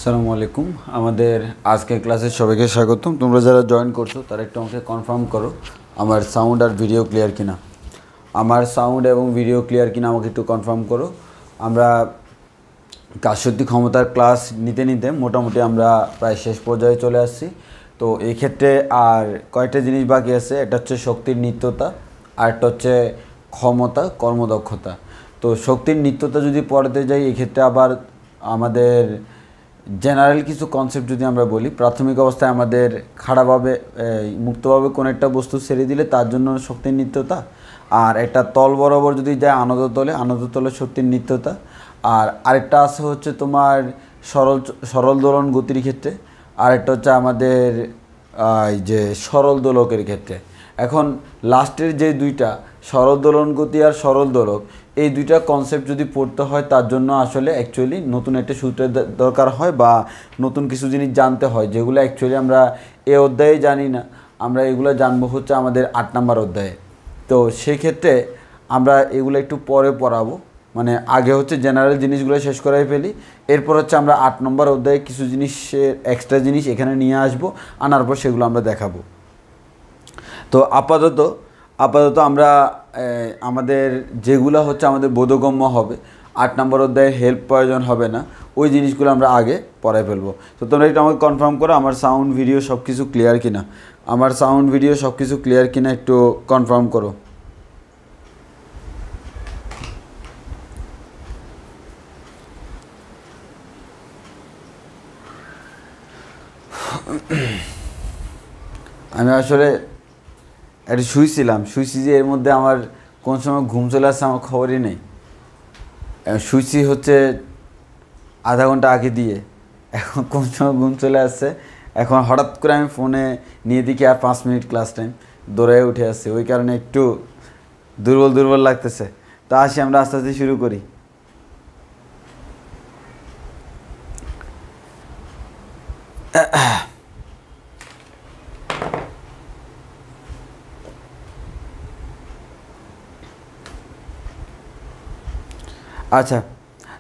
আসসালামু আলাইকুম। আমাদের আজকের ক্লাসে সবাইকে স্বাগতম। তোমরা যারা জয়েন করছো তারা একটু আমাকে কনফার্ম করো আমার সাউন্ড আর ভিডিও ক্লিয়ার কিনা। আমার সাউন্ড এবং ভিডিও ক্লিয়ার কিনা আমাকে একটু কনফার্ম করো। আমরা কাজশক্তি ক্ষমতার ক্লাস নিতে নিতে মোটামুটি আমরা প্রায় শেষ পর্যায়ে চলে আসছি। তো এই ক্ষেত্রে আর কয়েকটা জিনিস বাকি আছে। একটা হচ্ছে শক্তির নিত্যতা, আর একটা হচ্ছে ক্ষমতা, কর্মদক্ষতা। তো শক্তির নিত্যতা যদি পড়াতে যাই, এক্ষেত্রে আবার আমাদের জেনারেল কিছু কনসেপ্ট যদি আমরা বলি, প্রাথমিক অবস্থায় আমাদের খাড়াভাবে মুক্তভাবে কোনো একটা বস্তু ছেড়ে দিলে তার জন্য শক্তির নিত্যতা, আর একটা তল বরাবর যদি যায় আনততলে শক্তির নিত্যতা, আর আরেকটা আছে হচ্ছে তোমার সরল দোলন গতির ক্ষেত্রে, আরেকটা হচ্ছে আমাদের এই যে সরল দোলকের ক্ষেত্রে। এখন লাস্টের যে দুইটা সরল দোলন গতি আর সরল দোলক, এই দুইটা কনসেপ্ট যদি পড়তে হয় তার জন্য আসলে অ্যাকচুয়ালি নতুন একটা সূত্রের দরকার হয় বা নতুন কিছু জিনিস জানতে হয়, যেগুলো অ্যাকচুয়ালি আমরা এ অধ্যায়ে জানি না। আমরা এগুলো জানবো হচ্ছে আমাদের 8 নম্বর অধ্যায়ে। তো সেক্ষেত্রে আমরা এগুলো একটু পরে পড়াবো, মানে আগে হচ্ছে জেনারেল জিনিসগুলো শেষ করাই ফেলি, এরপর হচ্ছে আমরা 8 নম্বর অধ্যায়ে কিছু জিনিসের এক্সট্রা জিনিস এখানে নিয়ে আসবো, আনার পর সেগুলো আমরা দেখাবো। তো আপাতত আমরা আমাদের যেগুলো হচ্ছে আমাদের বোধগম্য হবে, 8 নম্বর অধ্যায়ে হেল্প প্রয়োজন হবে না, ওই জিনিসগুলো আমরা আগে পড়াই ফেলবো। তো তোমরা একটু আমাকে কনফার্ম করো আমার সাউন্ড ভিডিও সব কিছু ক্লিয়ার কিনা। আমার সাউন্ড ভিডিও সব কিছু ক্লিয়ার কিনা একটু কনফার্ম করো। আমি আসলে একটু শুইছি যে এর মধ্যে আমার কোন সময় ঘুম চলে আসছে আমার খবরই নেই। শুইছি হচ্ছে আধা ঘন্টা আগে দিয়ে, এখন কোন সময় ঘুম চলে আসছে, এখন হঠাৎ করে আমি ফোনে নিয়ে দেখি আর 5 মিনিট ক্লাস টাইম, দৌড়ায় উঠে আসছে, ওই কারণে একটু দুর্বল লাগতেছে। তো আসি আমরা আস্তে আস্তে শুরু করি। আচ্ছা,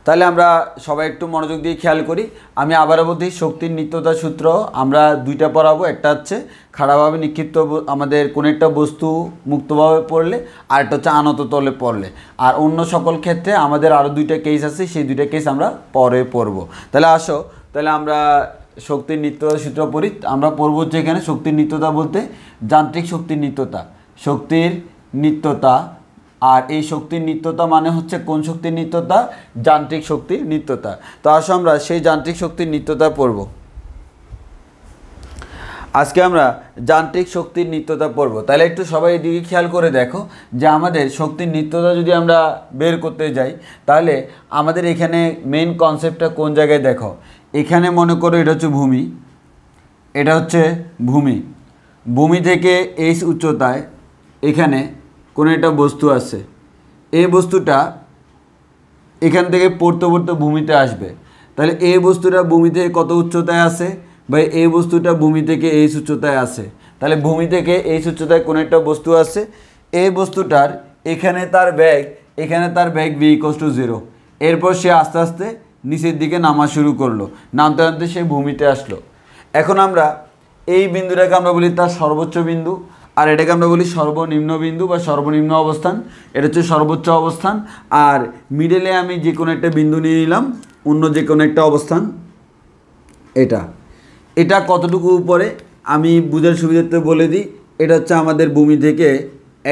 তাহলে আমরা সবাই একটু মনোযোগ দিয়ে খেয়াল করি। আমি আবারও বলছি, শক্তির নিত্যতা সূত্র আমরা দুইটা পড়াবো। একটা হচ্ছে খাড়াভাবে নিক্ষিপ্ত আমাদের কোনো একটা বস্তু মুক্তভাবে পড়লে, আর একটা হচ্ছে আনত তলে পড়লে। আর অন্য সকল ক্ষেত্রে আমাদের আরও দুইটা কেস আছে, সেই দুইটা কেস আমরা পরে পড়বো। তাহলে আসো, তাহলে আমরা শক্তির নিত্যতা সূত্র পড়ি। আমরা পড়বো হচ্ছে এখানে শক্তির নিত্যতা বলতে যান্ত্রিক শক্তির নিত্যতা, শক্তির নিত্যতা। আর এই শক্তির নিত্যতা মানে হচ্ছে কোন শক্তির নিত্যতা? যান্ত্রিক শক্তির নিত্যতা। তো আসো আমরা সেই যান্ত্রিক শক্তির নিত্যতা পড়ব। আজকে আমরা যান্ত্রিক শক্তির নিত্যতা পড়ব। তাহলে একটু সবাই এদিকে খেয়াল করে দেখো যে আমাদের শক্তির নিত্যতা যদি আমরা বের করতে যাই, তাহলে আমাদের এখানে মেইন কনসেপ্টটা কোন জায়গায় দেখো। এখানে মনে করো এটা হচ্ছে ভূমি, এটা হচ্ছে ভূমি। ভূমি থেকে এই উচ্চতায় এখানে কোনো একটা বস্তু আছে। এই বস্তুটা এখান থেকে পড়তে পড়তে ভূমিতে আসবে। তাহলে এই বস্তুটা ভূমি থেকে কত উচ্চতায় আছে? বা এই বস্তুটা ভূমি থেকে এই উচ্চতায় আছে। তাহলে ভূমি থেকে এই উচ্চতায় কোনো একটা বস্তু আছে। এই বস্তুটার এখানে তার ব্যাগ v = 0। এরপর সে আস্তে আস্তে নিচের দিকে নামা শুরু করলো, নামতে নামতে সে ভূমিতে আসলো। এখন আমরা এই বিন্দুটাকে আমরা বলি তার সর্বোচ্চ বিন্দু, আর এটাকে আমরা বলি সর্বনিম্ন বিন্দু বা সর্বনিম্ন অবস্থান। এটা হচ্ছে সর্বোচ্চ অবস্থান। আর মিডলে আমি যে কোনো একটা বিন্দু নিয়ে নিলাম, অন্য যে কোনো একটা অবস্থান। এটা কতটুকু উপরে আমি বুঝার সুবিধার্থে বলে দিই। এটা হচ্ছে আমাদের ভূমি থেকে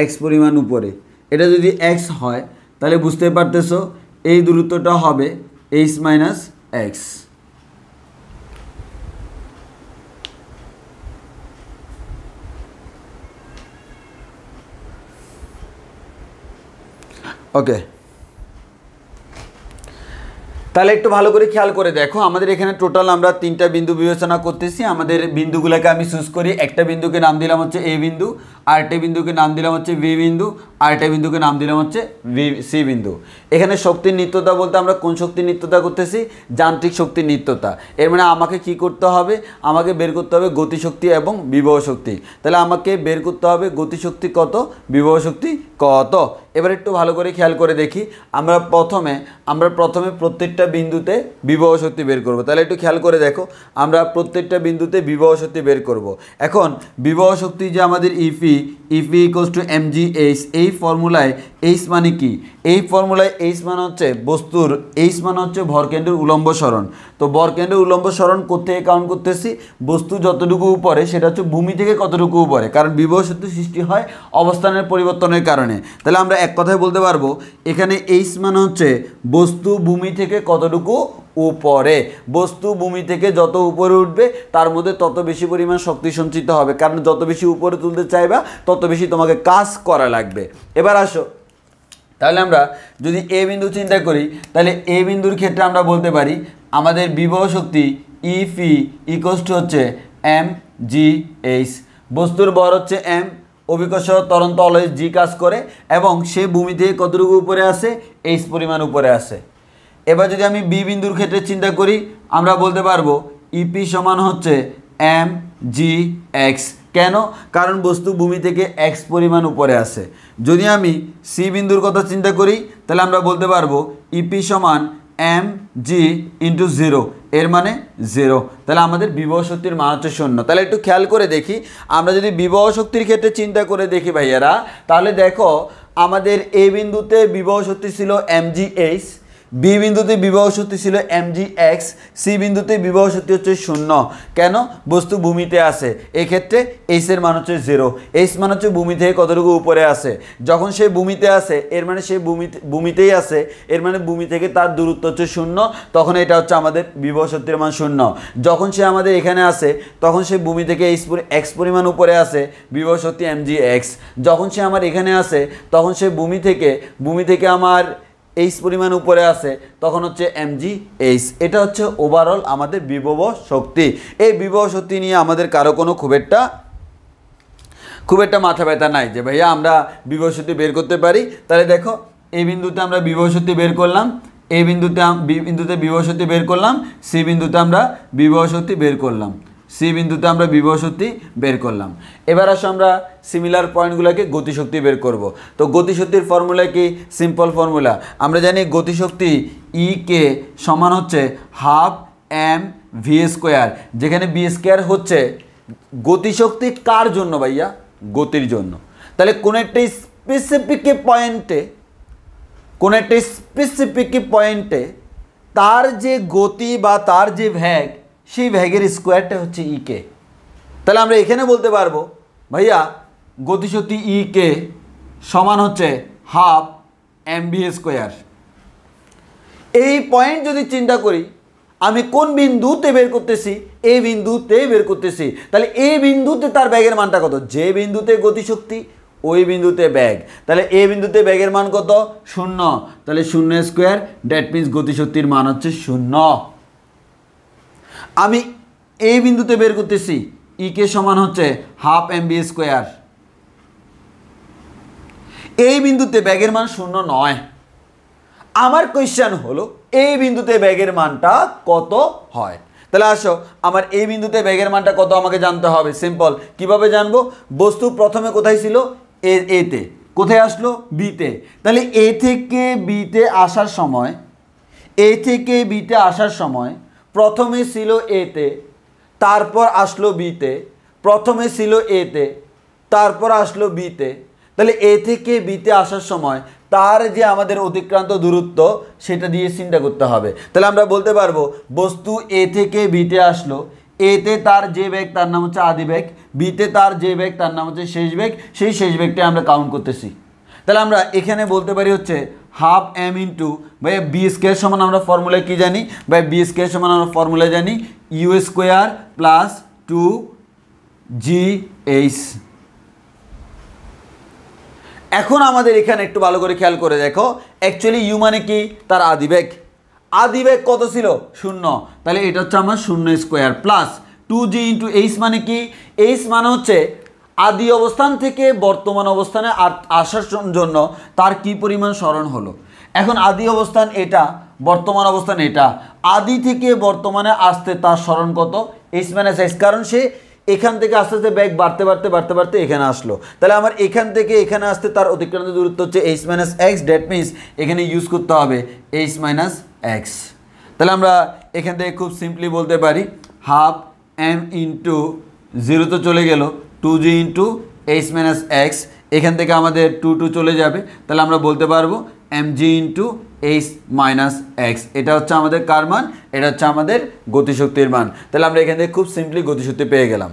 x পরিমাণ উপরে। এটা যদি x হয় তাহলে বুঝতে পারতেছো এই দূরত্বটা হবে h - x। ওকে, তাহলে একটু ভালো করে খেয়াল করে দেখো, আমাদের এখানে টোটাল আমরা 3টা বিন্দু বিবেচনা করতেছি। আমাদের বিন্দুগুলোকে আমি চুজ করি। একটা বিন্দুকে নাম দিলাম হচ্ছে a বিন্দু, আরেকটা বিন্দুকে নাম দিলাম হচ্ছে b বিন্দু, আরেকটা বিন্দুকে নাম দিলাম হচ্ছে c বিন্দু। এখানে শক্তির নিত্যতা বলতে আমরা কোন শক্তির নিত্যতা করতেছি? যান্ত্রিক শক্তির নিত্যতা। এর মানে আমাকে কি করতে হবে? আমাকে বের করতে হবে গতিশক্তি এবং বিভব শক্তি। তাহলে আমাকে বের করতে হবে গতিশক্তি কত, বিভব শক্তি কত। এবার একটু ভালো করে খেয়াল করে দেখি। আমরা প্রথমে প্রত্যেকটা বিন্দুতে বিভব শক্তি বের করব। তাহলে একটু খেয়াল করে দেখো, আমরা প্রত্যেকটা বিন্দুতে বিভব শক্তি বের করব। এখন বিভব শক্তি যে আমাদের ইপি = mgh, এই ফর্মুলায় h মানে কি? এই ফর্মুলায় h মানে হচ্ছে বস্তুর, h মানে হচ্ছে ভরকেন্দ্রের উলম্ব সরণ। তো ভরকেন্দ্রের উলম্ব সরণ কোত্থেকে কাউন্ট করতেছি? বস্তু যতটুকু উপরে সেটা হচ্ছে ভূমি থেকে কতটুকু উপরে, কারণ বিভব শক্তি সৃষ্টি হয় অবস্থানের পরিবর্তনের কারণে। তাহলে আমরা এক কথায় বলতে পারবো এখানে h মানে হচ্ছে বস্তু ভূমি থেকে কতটুকু উপরে। বস্তু ভূমি থেকে যত উপরে উঠবে তার মধ্যে তত বেশি পরিমাণ শক্তি সঞ্চিত হবে, কারণ যত বেশি উপরে তুলতে চাইবা তত বেশি তোমাকে কাজ করা লাগবে। এবার আসো, তাহলে আমরা যদি এ বিন্দু চিন্তা করি, তাহলে এ বিন্দুর ক্ষেত্রে আমরা বলতে পারি আমাদের বিভব শক্তি ইপি = হচ্ছে mgh। বস্তুর ভর হচ্ছে m, অভিকর্ষজ ত্বরণ অলওয়েজ g কাজ করে, এবং সে ভূমি থেকে কতটুকু উপরে আছে? h পরিমাণ উপরে আছে। এবার যদি আমি বি বিন্দুর ক্ষেত্রে চিন্তা করি, আমরা বলতে পারবো ইপি সমান হচ্ছে mgx। কেন? কারণ বস্তু ভূমি থেকে x পরিমাণ উপরে আছে। যদি আমি সি বিন্দুর কথা চিন্তা করি, তাহলে আমরা বলতে পারবো ইপি সমান mg × 0, এর মানে 0। তাহলে আমাদের বিভব শক্তির মান হচ্ছে 0। তাহলে একটু খেয়াল করে দেখি, আমরা যদি বিভব শক্তির ক্ষেত্রে চিন্তা করে দেখি ভাইয়ারা, তাহলে দেখো আমাদের এ বিন্দুতে বিভব শক্তি ছিল mgh, বি বিন্দুতে বিভব শক্তি ছিল mgx, সি বিন্দুতে বিভব শক্তি হচ্ছে 0। কেন? বস্তু ভূমিতে আছে। এক্ষেত্রে h এর মান হচ্ছে 0। h মান হচ্ছে ভূমি থেকে কতটুকু উপরে আছে। যখন সে ভূমিতে আছে এর মানে সে ভূমিতেই আছে, এর মানে ভূমি থেকে তার দূরত্ব হচ্ছে 0, তখন এটা হচ্ছে আমাদের বিভব শক্তির মান 0। যখন সে আমাদের এখানে আছে তখন সে ভূমি থেকে x পরিমাণ উপরে আছে, বিভব শক্তি mgx। যখন সে আমার এখানে আছে তখন সে ভূমি থেকে আমার h পরিমাণ উপরে আছে, তখন হচ্ছে mgh। এটা হচ্ছে ওভারঅল আমাদের বিভব শক্তি। এই বিভব শক্তি নিয়ে আমাদের কারো কোনো খুব একটা মাথা ব্যথা নাই যে ভাইয়া আমরা বিভব শক্তি বের করতে পারি। তাহলে দেখো এই বিন্দুতে আমরা বিভব শক্তি বের করলাম, বি বিন্দুতে বিভব শক্তি বের করলাম, সি বিন্দুতে আমরা বিভব শক্তি বের করলাম। সি বিন্দুতে আমরা বিভব শক্তি বের করলাম। এবার আসো আমরা সিমিলার পয়েন্টগুলোকে গতিশক্তি বের করব। তো গতিশক্তির ফর্মুলা কি? Simple formula. আমরা জানি গতিশক্তি ই কে সমান হচ্ছে হাফ এম ভি স্কোয়ার, যেখানে বি স্কোয়ার হচ্ছে গতিশক্তি কার জন্য ভাইয়া? গতির জন্য। তাহলে কোনো একটা স্পেসিফিক পয়েন্টে তার যে গতি বা তার যে ভ্যাগ, সেই ভ্যাগের স্কোয়ারটা হচ্ছে ই কে। তাহলে আমরা এখানে বলতে পারবো ভাইয়া গতিশক্তি ই কে সমান হচ্ছে হাফ এম ভি স্কোয়ার। এই পয়েন্ট যদি চিন্তা করি, আমি কোন বিন্দুতে বের করতেছি? এই বিন্দুতে বের করতেছি। তাহলে এই বিন্দুতে তার ব্যাগের মানটা কত? যে বিন্দুতে গতিশক্তি ওই বিন্দুতে ব্যাগ। তাহলে এই বিন্দুতে ব্যাগের মান কত? 0। তাহলে 0 স্কোয়ার, দ্যাট মিনস গতিশক্তির মান হচ্ছে 0। আমি এই বিন্দুতে বের করতেছি, ই কে সমান হচ্ছে হাফ এম ভি স্কোয়ার। এই বিন্দুতে ব্যাগের মান 0 নয়। আমার কোয়েশ্চেন হলো এই বিন্দুতে ব্যাগের মানটা কত হয়? তাহলে আসো, আমার এই বিন্দুতে ব্যাগের মানটা কত আমাকে জানতে হবে। সিম্পল, কিভাবে জানবো? বস্তু প্রথমে কোথায় ছিল? এতে। কোথায় আসলো? বিতে। তাহলে এ থেকে বিতে আসার সময় প্রথমে ছিল এতে, তারপর আসলো বিতে, প্রথমে ছিল এতে, তারপর আসলো বিতে। তাহলে এ থেকে বিতে আসার সময় তার যে আমাদের অতিক্রান্ত দূরত্ব, সেটা দিয়ে চিন্তা করতে হবে। তাহলে আমরা বলতে পারবো বস্তু এ থেকে বিতে আসলো, এতে তার যে বেগ তার নাম হচ্ছে আদি বেগ, বিতে তার যে বেগ তার নাম হচ্ছে শেষ বেগ, সেই শেষ বেগটা আমরা কাউন্ট করতেছি। তাহলে আমরা এখানে বলতে পারি হচ্ছে হাফ এম ইন্টু ভাই বি স্কোয়ার সমান আমরা ফর্মুলা কি জানি? ভাই বি স্কোয়ার সমান আমরা ফর্মুলা জানি ইউ স্কোয়ার প্লাস 2GH। এখন আমাদের এখানে একটু ভালো করে খেয়াল করে দেখো, অ্যাকচুয়ালি ইউ মানে কি? তার আদিবেগ। আদিবেগ কত ছিল? 0। তাহলে এটা হচ্ছে আমার 0 square plus 2G into H মানে কি? এইচ মানে হচ্ছে আদি অবস্থান থেকে বর্তমান অবস্থানে আসার জন্য তার কি পরিমাণ সরণ হলো। এখন আদি অবস্থান এটা, বর্তমান অবস্থান এটা, আদি থেকে বর্তমানে আসতে তার সরণ কত? H minus x. কারণ সে এখান থেকে আস্তে আস্তে ব্যাগ বাড়তে এখানে আসলো। তাহলে আমার এখান থেকে এখানে আসতে তার অতিক্রান্ত দূরত্ব হচ্ছে H minus x. That means এখানে ইউজ করতে হবে এইচ মাইনাস এক্স। তাহলে আমরা এখান থেকে খুব সিম্পলি বলতে পারি হাফ এম ইন্টু 0 তো চলে গেল, 2G into H minus x. এখান থেকে আমাদের 2 চলে যাবে। তাহলে আমরা বলতে পারবো mg into H minus x. এটা হচ্ছে আমাদের কার মান? এটা হচ্ছে আমাদের গতিশক্তির মান। তাহলে আমরা এখান থেকে খুব সিম্পলি গতিশক্তি পেয়ে গেলাম।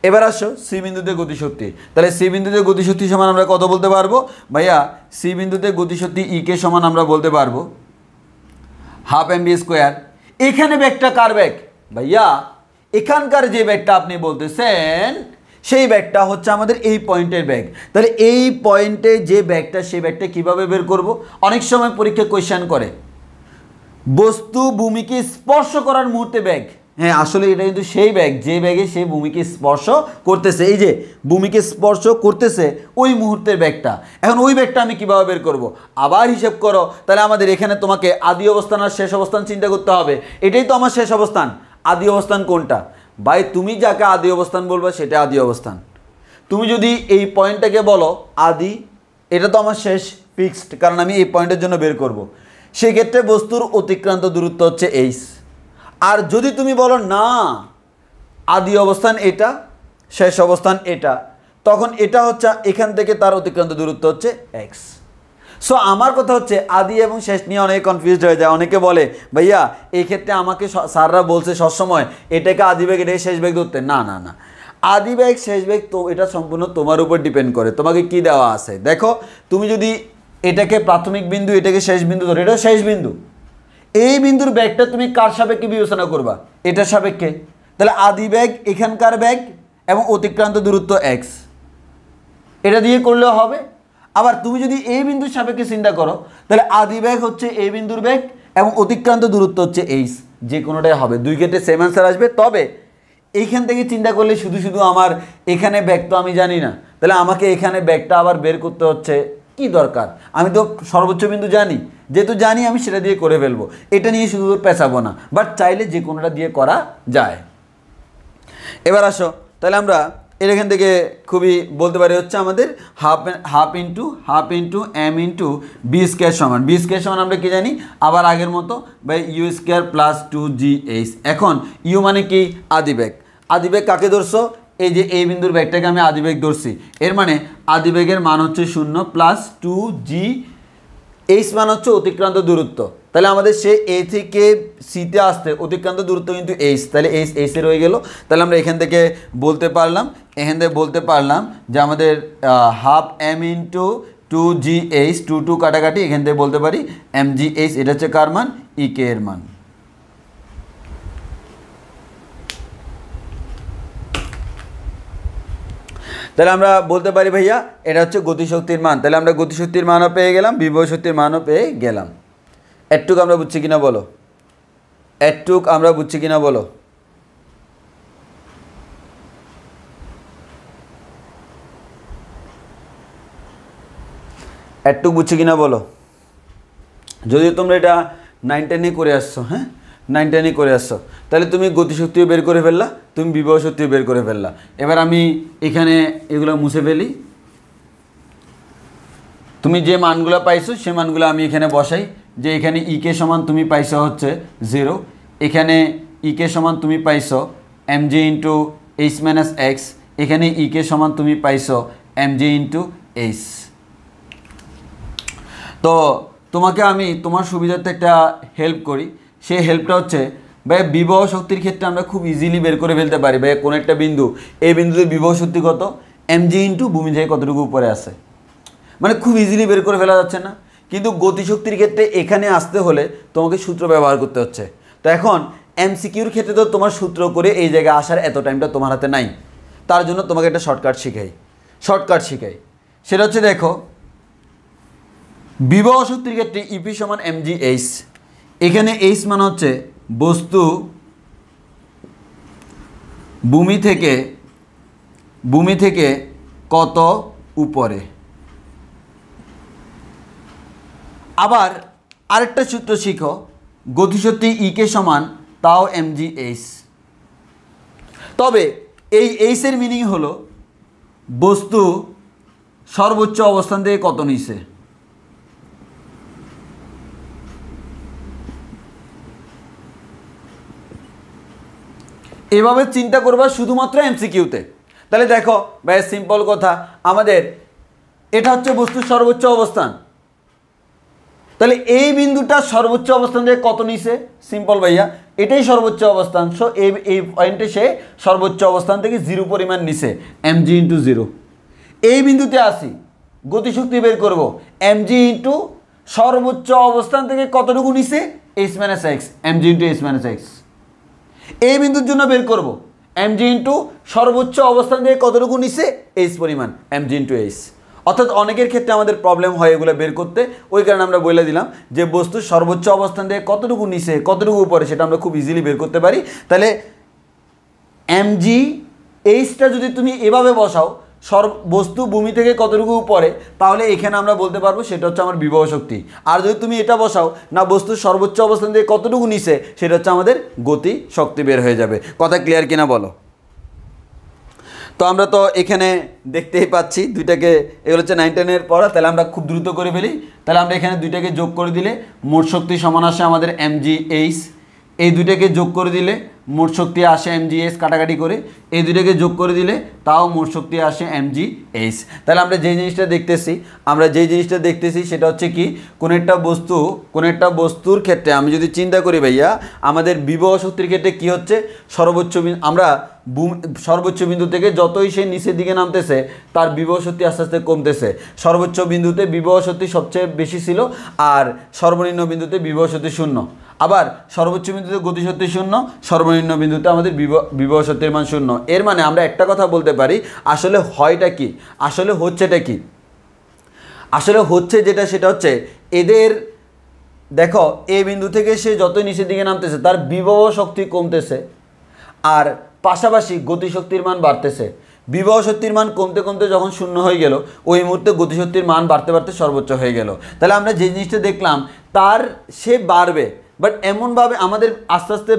এবার আসো সি বিন্দুতে গতিশক্তি। তাহলে সি বিন্দুতে গতিশক্তি সমান আমরা কত বলতে পারবো? ভাইয়া সি বিন্দুতে গতিশক্তি ই কে সমান আমরা বলতে পারবো হাফ এম ভি স্কোয়ার। এখানে ব্যাগটা কার ব্যাগ? ভাইয়া এখানকার যে ব্যাগটা আপনি বলতেছেন, সেই ব্যাগটা হচ্ছে আমাদের এই পয়েন্টের ব্যাগ। তাহলে এই পয়েন্টে যে ব্যাগটা, সেই ব্যাগটা কীভাবে বের করব? অনেক সময় পরীক্ষা কোয়েশ্চেন করে বস্তু ভূমিকে স্পর্শ করার মুহূর্তে ব্যাগ। হ্যাঁ, আসলে এটা কিন্তু সেই ব্যাগ যে ব্যাগে সে ভূমিকে স্পর্শ করতেছে। এই যে ভূমিকে স্পর্শ করতেছে ওই মুহূর্তের ব্যাগটা। এখন ওই ব্যাগটা আমি কীভাবে বের করব? আবার হিসাব করো। তাহলে আমাদের এখানে তোমাকে আদি অবস্থান আর শেষ অবস্থান চিন্তা করতে হবে। এটাই তো আমার শেষ অবস্থান। আদি অবস্থান কোনটা? ভাই তুমি যাকে আদি অবস্থান বলবে সেটা আদি অবস্থান। তুমি যদি এই পয়েন্টটাকে বলো আদি, এটা তো আমার শেষ ফিক্সড, কারণ আমি এই পয়েন্টের জন্য বের করব। সেই ক্ষেত্রে বস্তুর অতিক্রান্ত দূরত্ব হচ্ছে এইচ। আর যদি তুমি বলো না আদি অবস্থান এটা, শেষ অবস্থান এটা, তখন এটা হচ্ছে এখান থেকে তার অতিক্রান্ত দূরত্ব হচ্ছে এক্স। সো আমার কথা হচ্ছে আদি এবং শেষ নিয়ে অনেকে কনফিউজড হয়ে যায়। অনেকে বলে ভাইয়া এই ক্ষেত্রে আমাকে স্যাররা বলছে সবসময় এটাকে আদি বেগ এটাকে শেষ বেগ ধরতে। না না না, আদি বেগ শেষ বেগ তো এটা সম্পূর্ণ তোমার উপর ডিপেন্ড করে, তোমাকে কি দেওয়া আছে। দেখো তুমি যদি এটাকে প্রাথমিক বিন্দু, এটাকে শেষ বিন্দু ধরো, এটা শেষ বিন্দু, এই বিন্দুর ব্যাগটা তুমি কার সাপেক্ষে বিবেচনা করবা? এটার সাপেক্ষে। তাহলে আদি বেগ এখানকার ব্যাগ এবং অতিক্রান্ত দূরত্ব এক্স, এটা দিয়ে করলেও হবে। আবার তুমি যদি এই বিন্দুর সাপেক্ষে চিন্তা করো, তাহলে আদি বেগ হচ্ছে এই বিন্দুর বেগ এবং অতিক্রান্ত দূরত্ব হচ্ছে এইচ। যে কোনোটাই হবে, দুই ক্ষেত্রে সেম অ্যান্সার আসবে। তবে এইখান থেকে চিন্তা করলে শুধু শুধু আমার এখানে ব্যাগ তো আমি জানি না, তাহলে আমাকে এখানে ব্যাগটা আবার বের করতে হচ্ছে। কি দরকার? আমি তো সর্বোচ্চ বিন্দু জানি, যেহেতু জানি আমি সেটা দিয়ে করে ফেলবো। এটা নিয়ে শুধু পেঁচাবো না, বাট চাইলে যে কোনোটা দিয়ে করা যায়। এবার আসো তাহলে আমরা এর এখান থেকে খুবই বলতে পারি হচ্ছে আমাদের half into M into B square সমান, বি স্কোয়ার সমান আমরা কি জানি আবার আগের মতো by you square plus 2gh। এখন ইউ মানে কি আদিবেগ, আদিবেগ কাকে ধরছো, এই যে এই বিন্দুর বেগটাকে আমি আদিবেগ ধরছি, এর মানে আদিবেগের মান হচ্ছে 0 প্লাস 2gh মান হচ্ছে অতিক্রান্ত দূরত্ব। তাহলে আমাদের সে এ থেকে সিতে আসতে অতিক্রান্ত দূরত্ব কিন্তু এইচ, তাহলে এইচ এর হয়ে গেল। তাহলে আমরা এখান থেকে বলতে পারলাম যে আমাদের হাফ এম ইন্টু 2gh, 2 কাটাকাটি, এখান থেকে বলতে পারি mgh, এটা হচ্ছে কার মান, কে এর মান। তাহলে আমরা বলতে পারি ভাইয়া এটা হচ্ছে গতিশক্তির মান। তাহলে আমরা গতিশক্তির মানও পেয়ে গেলাম, বিভব শক্তির মানও পেয়ে গেলাম। এটুক আমরা বুঝছি কিনা বলো, এটুক আমরা বুঝছি কিনা বলো। এটুক বুঝছি কিনা বলো। যদি তোমরা এটা 9 10 করে আসছো, হ্যাঁ 9 10 করে আসছো, তাহলে তুমি গতিশক্তিও বের করে ফেললা, তুমি বিভব শক্তিও বের করে ফেললা। এবার আমি এখানে এগুলো মুছে ফেলি, তুমি যে মানগুলো পাইছো সে মানগুলো আমি এখানে বসাই। যে এখানে কে সমান তুমি পাইছো হচ্ছে 0, এখানে কে সমান তুমি পাইছো mg into H minus x, এখানে কে সমান তুমি পাইছো mg ইন্টু এইচ। তো তোমাকে আমি তোমার সুবিধার্থে একটা হেল্প করি, সেই হেল্পটা হচ্ছে ভাই বিভব শক্তির ক্ষেত্রে আমরা খুব ইজিলি বের করে ফেলতে পারি ভাই কোন একটা বিন্দু, এই বিন্দুতে বিভব শক্তি কত, mg ইন্টু ভূমি থেকে কতটুকু উপরে আছে, মানে খুব ইজিলি বের করে ফেলা যাচ্ছে না। কিন্তু গতিশক্তির ক্ষেত্রে এখানে আসতে হলে তোমাকে সূত্র ব্যবহার করতে হচ্ছে। তো এখন এমসিকিউর ক্ষেত্রে তো তোমার সূত্র করে এই জায়গায় আসার এত টাইমটা তোমার হাতে নাই, তার জন্য তোমাকে একটা শর্টকাট শিখাই। সেটা হচ্ছে দেখো বিভব শক্তির ক্ষেত্রে ইপি সমান mgh, এখানে এইচ মানে হচ্ছে বস্তু ভূমি থেকে কত উপরে। আবার আরেকটা সূত্র শিখো, গতিশক্তি কে সমান তাও mgh, তবে এই এইচের মিনিং হলো বস্তু সর্বোচ্চ অবস্থান থেকে কত নিচে। এভাবে চিন্তা করবা শুধুমাত্র এমসিকিউতে। তাহলে দেখো ভাই সিম্পল কথা, আমাদের এটা হচ্ছে বস্তুর সর্বোচ্চ অবস্থান, তাহলে এই বিন্দুটা সর্বোচ্চ অবস্থান থেকে কত নিচে, সিম্পল ভাইয়া এটাই সর্বোচ্চ অবস্থান। সো এই পয়েন্টে সে সর্বোচ্চ অবস্থান থেকে 0 পরিমাণ নিচে, mg ইন্টু 0। এই বিন্দুতে আসি, গতিশক্তি বের করব, mg ইন্টু সর্বোচ্চ অবস্থান থেকে কতটুকু নিচে, h minus x, mg into h minus x. এই বিন্দুর জন্য বের করব mg ইন্টু সর্বোচ্চ অবস্থান থেকে কতটুকু নিচে, h পরিমাণ, mg ইন্টু h। অর্থাৎ অনেকের ক্ষেত্রে আমাদের প্রবলেম হয় এগুলো বের করতে, ওই কারণে আমরা বলে দিলাম যে বস্তুর সর্বোচ্চ অবস্থান থেকে কতটুকু নিচে কতটুকু উপরে সেটা আমরা খুব ইজিলি বের করতে পারি। তাহলে mgh-টা যদি তুমি এভাবে বসাও, বস্তু ভূমি থেকে কতটুকু উপরে, তাহলে এখানে আমরা বলতে পারবো সেটা হচ্ছে আমার বিভব শক্তি। আর যদি তুমি এটা বসাও না বস্তুর সর্বোচ্চ অবস্থান থেকে কতটুকু নিচে, সেটা হচ্ছে আমাদের গতি শক্তি বের হয়ে যাবে। কথা ক্লিয়ার কিনা বলো। তো আমরা তো এখানে দেখতেই পাচ্ছি দুইটাকে, এগুলো হচ্ছে 9 10 পড়া, তাহলে আমরা খুব দ্রুত করে ফেলি। তাহলে আমরা এখানে দুইটাকে যোগ করে দিলে মোট শক্তি সমান আসে আমাদের mgh, এই দুইটাকে যোগ করে দিলে মোট শক্তি আসে mgh, কাটাকাটি করে এই দুইটাকে যোগ করে দিলে তাও মোট শক্তি আসে mgh। তাহলে আমরা যেই জিনিসটা দেখতেছি সেটা হচ্ছে কি, কোন একটা বস্তুর ক্ষেত্রে আমি যদি চিন্তা করি ভাইয়া, আমাদের বিভব শক্তির ক্ষেত্রে কি হচ্ছে, আমরা সর্বোচ্চ বিন্দু থেকে যতই সে নিচের দিকে নামতেছে তার বিভব শক্তি আস্তে আস্তে কমতেছে। সর্বোচ্চ বিন্দুতে বিভব শক্তি সবচেয়ে বেশি ছিল, আর সর্বনিম্ন বিন্দুতে বিভব শক্তি 0। আবার সর্বোচ্চ বিন্দুতে গতিশক্তি 0, সর্বনিম্ন বিন্দুতে আমাদের বিভব শক্তির মান 0। এর মানে আমরা একটা কথা বলতে পারি, আসলে হয়টা কি, আসলে হচ্ছে যেটা সেটা হচ্ছে এদের দেখো এই বিন্দু থেকে সে যতই নিচের দিকে নামতেছে তার বিভব শক্তি কমতেছে, আর পাশাপাশি গতিশক্তির মান বাড়তেছে। বিভব শক্তির মান কমতে কমতে যখন 0 হয়ে গেল, ওই মুহূর্তে গতিশক্তির মান বাড়তে বাড়তে সর্বোচ্চ হয়ে গেল। তাহলে আমরা যে জিনিসটা দেখলাম, সে বাড়বে, বাট এমনভাবে আমাদের আস্তে আস্তে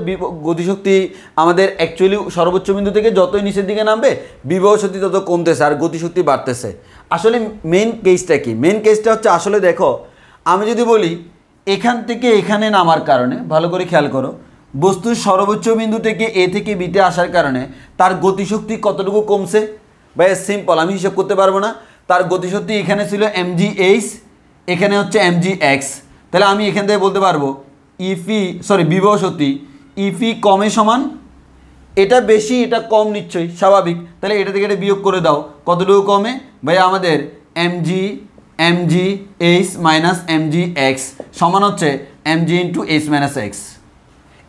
গতিশক্তি আমাদের অ্যাকচুয়ালি সর্বোচ্চ বিন্দু থেকে যতই নিচের দিকে নামবে বিভব শক্তি তত কমতেছে আর গতিশক্তি বাড়তেছে। আসলে মেন কেসটা কি? মেন কেসটা হচ্ছে আসলে দেখো আমি যদি বলি এখান থেকে এখানে নামার কারণে, ভালো করে খেয়াল করো, বস্তুর সর্বোচ্চ বিন্দু থেকে এ থেকে বিতে আসার কারণে তার গতিশক্তি কতটুকু কমছে? ভাই সিম্পল, আমি হিসাব করতে পারবো না। তার গতিশক্তি এখানে ছিল mgh, এখানে হচ্ছে mgx। তাহলে আমি এখান থেকে বলতে পারবো বিভব শক্তি ইফি কমে সমান, এটা বেশি এটা কম নিশ্চয়ই স্বাভাবিক। তাহলে এটা থেকে এটা বিয়োগ করে দাও, কতটুকু কমে? ভাই আমাদের mgh মাইনাস mgx সমান হচ্ছে mg into h minus x।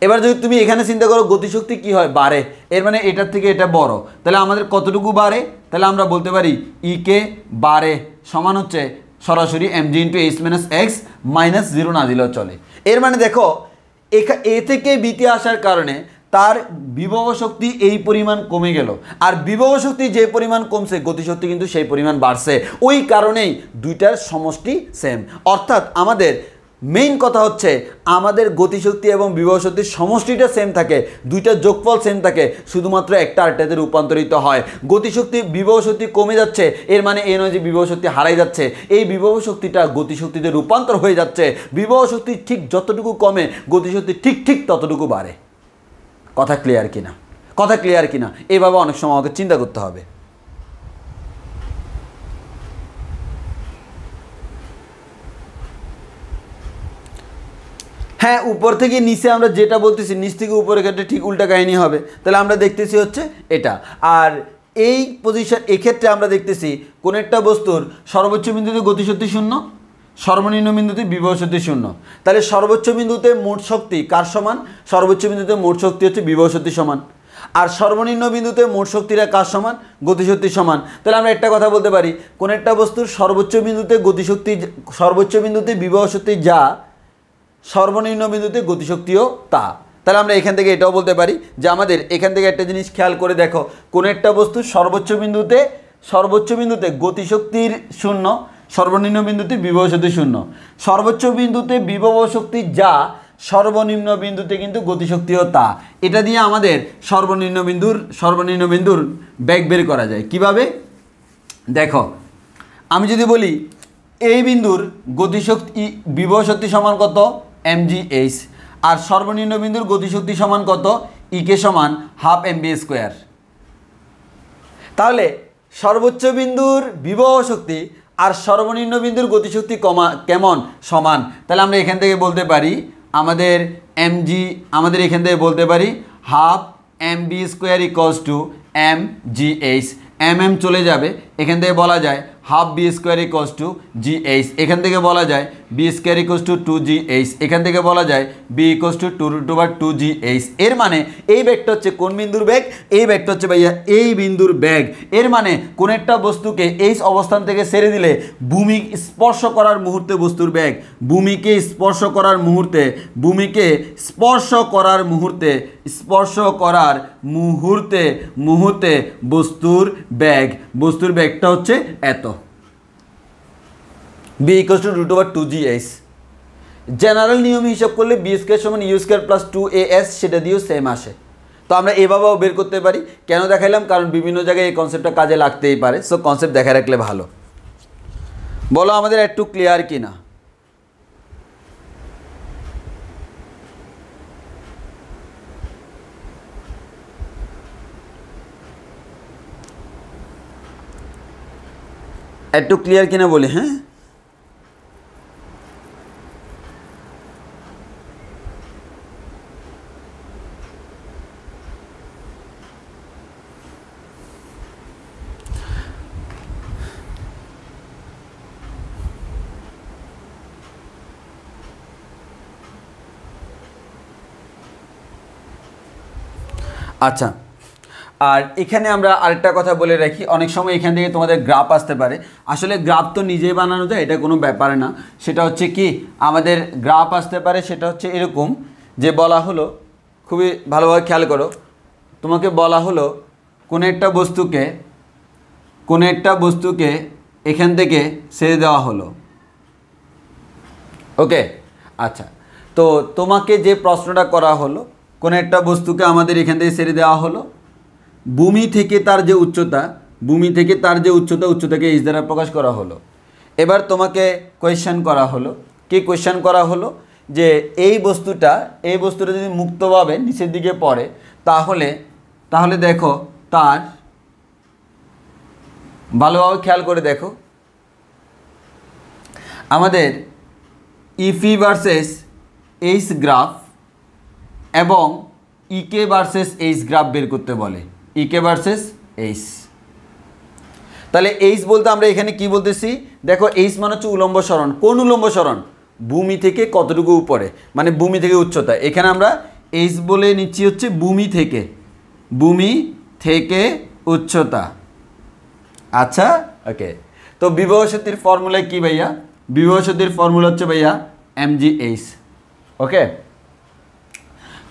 এবার যদি তুমি এখানে চিন্তা করো গতিশক্তি কি হয়? বাড়ে। এর মানে এটার থেকে এটা বড়, তাহলে আমাদের কতটুকু বাড়ে? তাহলে আমরা বলতে পারি ই কে বাড়ে সমান হচ্ছে সরাসরি mg into h minus x minus 0 না দিলেও চলে। এর মানে দেখো এ থেকে বিতে আসার কারণে তার বিভব শক্তি এই পরিমাণ কমে গেল, আর বিভব শক্তি যে পরিমাণ কমছে গতিশক্তি কিন্তু সেই পরিমাণ বাড়ছে। ওই কারণেই দুইটার সমষ্টি সেম। অর্থাৎ আমাদের মেইন কথা হচ্ছে আমাদের গতিশক্তি এবং বিভব শক্তির সমষ্টিটা সেম থাকে, দুইটার যোগফল সেম থাকে, শুধুমাত্র একটা আরেকটাতে রূপান্তরিত হয়। গতিশক্তি বিভব শক্তি কমে যাচ্ছে এর মানে এ নয় যে বিভব শক্তি হারাই যাচ্ছে, এই বিভব শক্তিটা গতিশক্তিতে রূপান্তর হয়ে যাচ্ছে। বিভব শক্তি ঠিক যতটুকু কমে গতিশক্তি ঠিক ঠিক ততটুকু বাড়ে। কথা ক্লিয়ার কিনা? কথা ক্লিয়ার কিনা? এইভাবে অনেক সময় আমাকে চিন্তা করতে হবে। হ্যাঁ, উপর থেকে নিচে আমরা যেটা বলতেছি নিচ থেকে উপরে ক্ষেত্রে ঠিক উল্টা কাহিনী হবে। তাহলে আমরা দেখতেছি হচ্ছে এটা। আর এই পজিশন এক্ষেত্রে আমরা দেখতেছি কোন একটা বস্তুর সর্বোচ্চ বিন্দুতে গতিশক্তি 0, সর্বনিম্ন বিন্দুতে বিভব শক্তি 0। তাহলে সর্বোচ্চ বিন্দুতে মোট শক্তি কার সমান? সর্বোচ্চ বিন্দুতে মোট শক্তি হচ্ছে বিভব শক্তি সমান। আর সর্বনিম্ন বিন্দুতে মোট শক্তিটা কার সমান? গতিশক্তি সমান। তাহলে আমরা একটা কথা বলতে পারি কোন একটা বস্তুর সর্বোচ্চ বিন্দুতে গতিশক্তি, সর্বোচ্চ বিন্দুতে বিভব শক্তি যা, সর্বনিম্ন বিন্দুতে গতিশক্তিও তা। তাহলে আমরা এখান থেকে এটাও বলতে পারি যে আমাদের এখান থেকে একটা জিনিস খেয়াল করে দেখো, কোন একটা বস্তু সর্বোচ্চ বিন্দুতে গতিশক্তির 0, সর্বনিম্ন বিন্দুতে বিভব শক্তি 0। সর্বোচ্চ বিন্দুতে বিভব শক্তি যা, সর্বনিম্ন বিন্দুতে কিন্তু গতিশক্তিও তা। এটা দিয়ে আমাদের সর্বনিম্ন বিন্দুর বেগ বের করা যায় কিভাবে? দেখো আমি যদি বলি এই বিন্দুর গতিশক্তি বিভব শক্তি সমান কত? mgh। আর সর্বনিম্ন বিন্দুর গতিশক্তি সমান কত? ই কে সমান হাফ mv²। তাহলে সর্বোচ্চ বিন্দুর বিভব শক্তি আর সর্বনিম্ন বিন্দুর গতিশক্তি কেমন? সমান। তাহলে আমরা এখান থেকে বলতে পারি আমাদের এখান থেকে বলতে পারি half mv² equals to mgh। চলে যাবে, এখান থেকে বলা যায় half b² equals to gh। এখান থেকে বলা যায় b² ইকুয়ালস টু 2gh। এখান থেকে বলা যায় b ইকুয়ালস টু 2√2gh। এর মানে এই বেগটা হচ্ছে কোন বিন্দুর বেগ? এই বেগটা হচ্ছে ভাইয়া এই বিন্দুর বেগ। এর মানে কোন একটা বস্তুকে এই অবস্থান থেকে ছেড়ে দিলে ভূমি স্পর্শ করার মুহূর্তে বস্তুর বেগ, ভূমিকে স্পর্শ করার মুহূর্তে বস্তুর বেগটা হচ্ছে এত, b equals to √2gh। General নিয়ম হিসাব করলে b² সমান u² প্লাস 2as, সেটা দিয়েও সেম আসে। তো আমরা এভাবেও বের করতে পারি। কেন দেখাইলাম? কারণ বিভিন্ন জায়গায় এই কনসেপ্টটা কাজে লাগতেই পারে, সো কনসেপ্ট দেখা রাখলে ভালো। বলো আমাদের একটু ক্লিয়ার কিনা? একটু ক্লিয়ার কিনা বলি। হ্যাঁ, আচ্ছা। আর এখানে আমরা আরেকটা কথা বলে রাখি, অনেক সময় এখান থেকে তোমাদের গ্রাফ আসতে পারে। আসলে গ্রাফ তো নিজেই বানানো যায়, এটা কোনো ব্যাপার না। সেটা হচ্ছে কি আমাদের গ্রাফ আসতে পারে, সেটা হচ্ছে এরকম যে বলা হলো, খুবই ভালোভাবে খেয়াল করো, তোমাকে বলা হলো কোনো একটা বস্তুকে এখান থেকে ছেড়ে দেওয়া হলো। ওকে, আচ্ছা। তো তোমাকে যে প্রশ্নটা করা হলো, কোনো একটা বস্তুকে আমাদের এখান থেকে ছেড়ে দেওয়া হলো, ভূমি থেকে তার যে উচ্চতা, উচ্চতাকে এইচ দ্বারা প্রকাশ করা হলো। এবার তোমাকে কোয়েশ্চেন করা হলো, কি কোয়েশ্চেন করা হলো, যে এই বস্তুটা যদি মুক্তভাবে নিচের দিকে পড়ে তাহলে দেখো তার, ভালোভাবে খেয়াল করে দেখো, আমাদের ইফি ভার্সেস এইচ গ্রাফ এবং ইকে ভার্সেস এইচ গ্রাফ বের করতে বলে, ইকে ভার্সেস এইচ। তাহলে এইচ বলতে আমরা এখানে কি বলতেছি, দেখো এইচ মানে হচ্ছে উলম্ব সরণ। কোন উলম্ব সরণ? ভূমি থেকে কতটুকু উপরে, মানে ভূমি থেকে উচ্চতা। এখানে আমরা এইচ বলে নিচ্ছি হচ্ছে ভূমি থেকে উচ্চতা। আচ্ছা, ওকে। তো বিভব শক্তির ফর্মুলা কি ভাইয়া? বিভব শক্তির ফর্মুলা হচ্ছে ভাইয়া mgh। ওকে,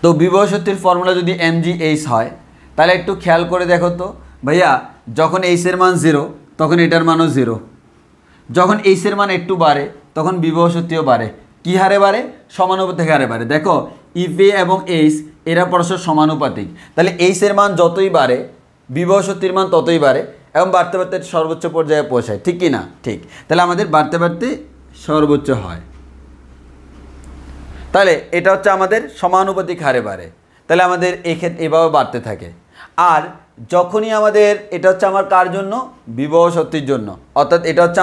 তো বিভব শক্তির ফর্মুলা যদি mgh হয়, তাহলে একটু খেয়াল করে দেখো তো ভাইয়া, যখন এইচের মান 0 তখন এটার মানও 0, যখন এইচের মান একটু বাড়ে তখন বিভব শক্তিও বাড়ে। কী হারে বাড়ে? সমানুপাতিক হারে বাড়ে। দেখো ইভে এবং এইচ এরা পরস্পর সমানুপাতিক, তাহলে এইচের মান যতই বাড়ে বিভব শক্তির মান ততই বাড়ে এবং বাড়তে বাড়তে সর্বোচ্চ পর্যায়ে পৌঁছায়, ঠিক কি না? ঠিক। তাহলে আমাদের বাড়তে বাড়তে সর্বোচ্চ হয়, তাহলে এটা হচ্ছে আমাদের সমানুপাতিক হারে বাড়ে। তাহলে আমাদের এক্ষেত্রে এভাবে বাড়তে থাকে। আর যখনই আমাদের, এটা হচ্ছে আমার কার জন্য? বিভব শক্তির জন্য, অর্থাৎ এটা হচ্ছে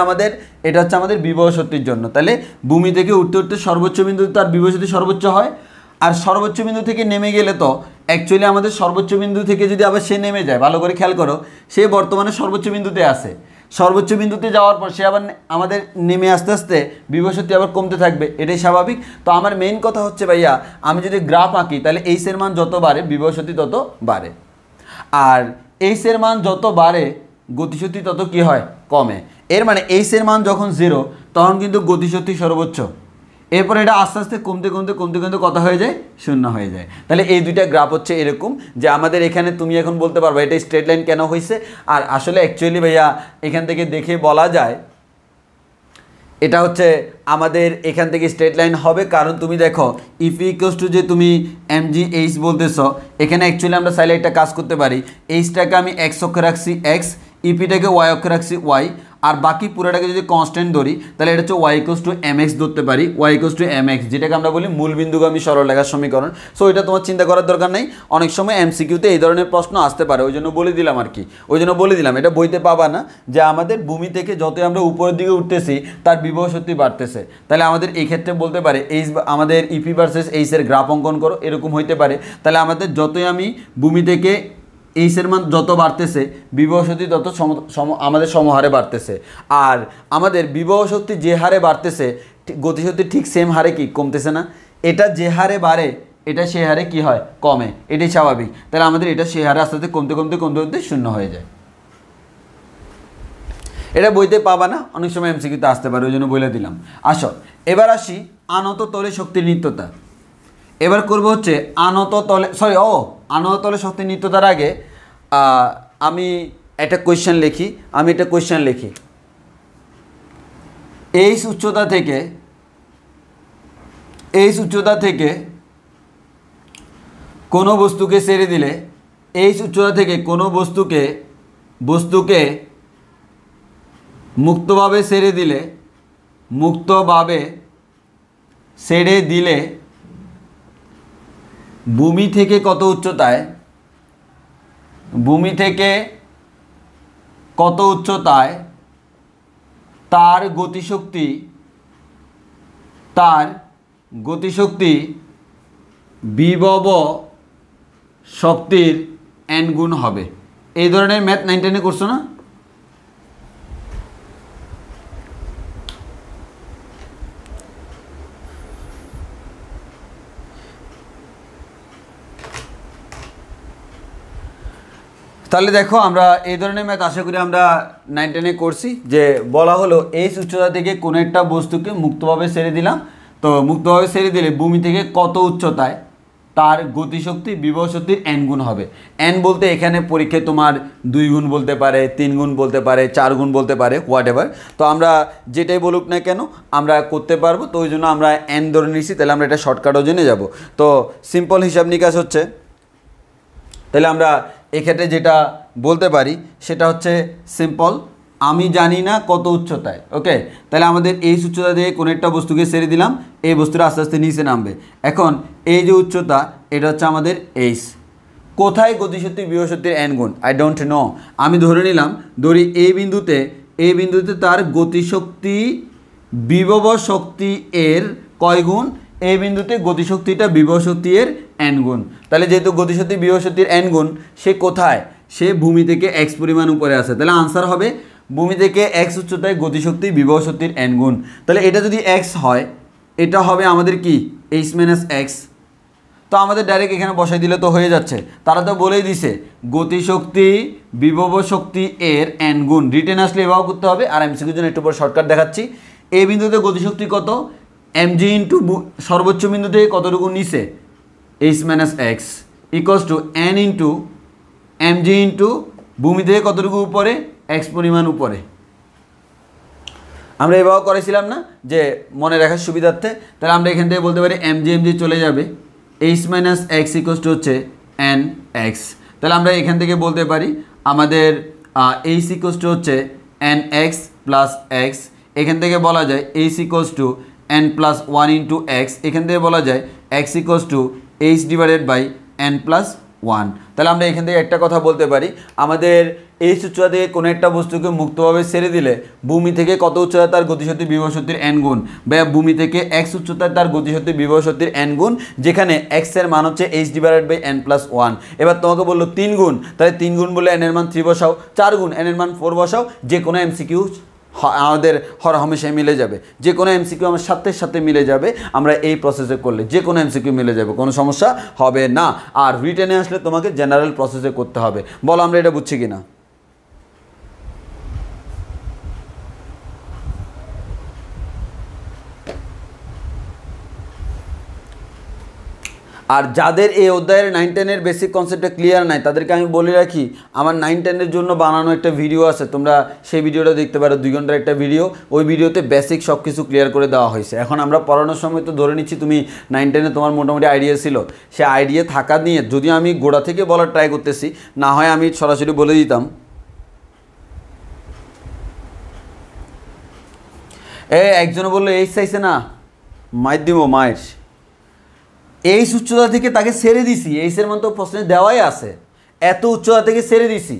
আমাদের বিভব শক্তির জন্য। তাহলে ভূমি থেকে উঠতে উঠতে সর্বোচ্চ বিন্দু তার বিভব শক্তি সর্বোচ্চ হয়। আর সর্বোচ্চ বিন্দু থেকে নেমে গেলে তো অ্যাকচুয়ালি আমাদের সর্বোচ্চ বিন্দু থেকে যদি আবার সে নেমে যায়, ভালো করে খেয়াল করো, সে বর্তমানে সর্বোচ্চ বিন্দুতে আছে, সর্বোচ্চ বিন্দুতে যাওয়ার পর সে আবার আমাদের নেমে আস্তে আস্তে বিভব শক্তি আবার কমতে থাকবে, এটাই স্বাভাবিক। তো আমার মেইন কথা হচ্ছে ভাইয়া, আমি যদি গ্রাফ আঁকি তাহলে এইচের মান যত বাড়ে বিভব শক্তি তত বাড়ে, আর এইচের মান যত বাড়ে গতিশক্তি তত কি হয়? কমে। এর মানে এইচের মান যখন 0 তখন কিন্তু গতিশক্তি সর্বোচ্চ, এরপর এটা আস্তে আস্তে কমতে কত হয়ে যায়? 0 হয়ে যায়। তাহলে এই দুইটা গ্রাফ হচ্ছে এরকম, যে আমাদের এখানে তুমি এখন বলতে পারবে এটা স্ট্রেট লাইন কেন হয়েছে। আর আসলে অ্যাকচুয়ালি ভাইয়া এখান থেকে দেখে বলা যায় এটা হচ্ছে আমাদের এখান থেকে স্ট্রেট লাইন হবে, কারণ তুমি দেখো ইফি ইকুয়ালস টু যে তুমি mgh বলতেছ, এখানে অ্যাকচুয়ালি আমরা চাইলে একটা কাজ করতে পারি, এইচটাকে আমি x অক্ষে রাখছি x, ইপিটাকে y অক্ষে রাখছি y, আর বাকি পুরোটাকে যদি কনস্ট্যান্ট ধরি তাহলে এটা হচ্ছে y ইকুয়ালস টু mx ধরতে পারি, y ইকুয়ালস টু mx, যেটাকে আমরা বলি মূল বিন্দুগামী সরলরেখার সমীকরণ। সো এটা তোমার চিন্তা করার দরকার নেই, অনেক সময় এমসিকিউতে এই ধরনের প্রশ্ন আসতে পারে, ওই জন্য বলে দিলাম আর কি, এটা বইতে পাবা না, যে আমাদের ভূমি থেকে যতই আমরা উপরের দিকে উঠতেছি তার বিভব শক্তি বাড়তেছে। তাহলে আমাদের এই ক্ষেত্রে বলতে পারে এইচ, আমাদের ইপি ভার্সেস এইচের গ্রাফ অঙ্কন করো, এরকম হইতে পারে। তাহলে আমাদের যতই আমি ভূমি থেকে এইচের মান যত বাড়তেছে বিভব শক্তি তত আমাদের সমহারে বাড়তেছে, আর আমাদের বিভব শক্তি যে হারে বাড়তেছে গতিশক্তি ঠিক সেম হারে কি কমতেছে না? এটা যে হারে বাড়ে এটা সে হারে কি হয়? কমে, এটাই স্বাভাবিক। তাহলে আমাদের এটা সে হারে আস্তে আস্তে কমতে 0 হয়ে যায়। এটা বইতে পাবা না, অনেক সময় এমসিকিউতে আসতে পারে, ওই জন্য বলে দিলাম। আসো এবার আসি আনত তলে শক্তির নিত্যতা। এবার করব হচ্ছে আনত তলে শক্তির নিত্যতার আগে আমি একটা কোয়েশ্চেন লিখি। এইচ উচ্চতা থেকে কোনো বস্তুকে ছেড়ে দিলে, এইচ উচ্চতা থেকে কোনো বস্তুকে মুক্তভাবে ছেড়ে দিলে ভূমি থেকে কত উচ্চতায় তার গতিশক্তি বিভব শক্তির n গুণ হবে। এই ধরনের ম্যাথ 9 10-এ করছো না? তাহলে দেখো আমরা এই ধরনের ম্যাথ আশা করি আমরা 9 10-এ করছি, যে বলা হলো এইচ উচ্চতা থেকে কোনো একটা বস্তুকে মুক্তভাবে ছেড়ে দিলাম, তো মুক্তভাবে ছেড়ে দিলে ভূমি থেকে কত উচ্চতায় তার গতিশক্তি বিভব শক্তির n গুণ হবে। n বলতে এখানে পরীক্ষায় তোমার 2 গুণ বলতে পারে, 3 গুণ বলতে পারে, 4 গুণ বলতে পারে, হোয়াট এভার। তো আমরা যেটাই বলুক না কেন আমরা করতে পারবো, তো ওই জন্য আমরা n ধরে নিচ্ছি। তাহলে আমরা এটা শর্টকাটও জেনে যাব। তো সিম্পল হিসাব নিকাশ হচ্ছে, তাহলে আমরা এক্ষেত্রে যেটা বলতে পারি সেটা হচ্ছে সিম্পল, আমি জানি না কত উচ্চতায়। ওকে, তাহলে আমাদের এই উচ্চতা দিয়ে কোনো একটা বস্তুকে ছেড়ে দিলাম, এই বস্তুটা আস্তে আস্তে নিচে নামবে। এখন এই যে উচ্চতা এটা হচ্ছে আমাদের এইচ। কোথায় গতিশক্তি বিভব শক্তির n গুণ? I don't know. আমি ধরে নিলাম, ধরি এই বিন্দুতে তার গতিশক্তি বিভব শক্তি এর কয় গুণ? এই বিন্দুতে গতিশক্তিটা বিভব শক্তি এর n গুণ। তাহলে যেহেতু গতিশক্তি বিভব শক্তির n গুণ, সে কোথায়? সে ভূমি থেকে x পরিমাণ উপরে আছে। তাহলে আনসার হবে ভূমি থেকে x উচ্চতায় গতিশক্তি বিভব শক্তির n গুণ। তাহলে এটা যদি x হয়, এটা হবে আমাদের কি h - x। তো আমাদের ডাইরেক্ট এখানে বসাই দিলে তো হয়ে যাচ্ছে। তারা তো বলেই দিছে গতিশক্তি বিভব শক্তি এর n গুণ। রিটেন আসলে এভাবে করতে হবে। আর এমসিকিউর জন্য একটু পর শর্টকাট দেখাচ্ছি। এই বিন্দুতে গতিশক্তি কত? mg ইন্টু সর্বোচ্চ বিন্দু থেকে কতটুকু নিচে h - x equals to n into mg into ভূমি থেকে কতটুকু উপরে? x পরিমাণ উপরে। আমরা এভাবে করেছিলাম না, যে মনে রাখার সুবিধার্থে। তাহলে আমরা এখান থেকে বলতে পারি mg চলে যাবে, h - x ইকুয়ালস টু হচ্ছে nx। তাহলে আমরা এখান থেকে বলতে পারি আমাদের h ইকুয়ালস টু হচ্ছে nx প্লাস x। এখান থেকে বলা যায় h equals to n plus 1 into x। এখান থেকে বলা যায় x equals to h divided by n plus 1। তাহলে আমরা এখান থেকে একটা কথা বলতে পারি, আমাদের এই উচ্চতা থেকে কোনো একটা বস্তুকে মুক্তভাবে ছেড়ে দিলে ভূমি থেকে কত উচ্চতায় তার গতিশক্তি বিভব শক্তির n গুণ, বা ভূমি থেকে x উচ্চতায় তার গতিশক্তি বিভব শক্তির n গুণ, যেখানে x এর মান হচ্ছে h divided by n plus 1। এবার তোমাকে বললো 3 গুণ, তাহলে 3 গুণ বলে n এর মান 3 বসাও, 4 গুণ n এর মান 4 বসাও। যে কোনো এমসিকিউ আমাদের হরহামেশাই মিলে যাবে, যে কোনো এমসিকিউ আমার সাথে সাথে মিলে যাবে। আমরা এই প্রসেসে করলে যে কোনো এমসিকিউ মিলে যাবে, কোনো সমস্যা হবে না। আর রিটেনে আসলে তোমাকে জেনারেল প্রসেসে করতে হবে। বলো আমরা এটা বুঝছি কিনা? আর যাদের এই অধ্যায়ের 9-10 বেসিক কনসেপ্টটা ক্লিয়ার নাই, তাদেরকে আমি বলে রাখি, আমার 9-10 জন্য বানানো একটা ভিডিও আছে, তোমরা সেই ভিডিওটা দেখতে পারো, 2 ঘন্টার একটা ভিডিও। ওই ভিডিওতে বেসিক সব কিছু ক্লিয়ার করে দেওয়া হয়েছে। এখন আমরা পড়ানোর সময় তো ধরে নিচ্ছি তুমি 9-10 তোমার মোটামুটি আইডিয়া ছিল, সে আইডিয়া থাকা নিয়ে যদি আমি গোড়া থেকে বলার ট্রাই করতেছি, না হয় আমি সরাসরি বলে দিতাম। একজন বললো এই চাইছে না, মায়ের দিব মায়ের। এই উচ্চতা থেকে তাকে ছেড়ে দিছি, এইসের মান তো প্রশ্নে দেওয়াই আছে, এত উচ্চতা থেকে ছেড়ে দিছি।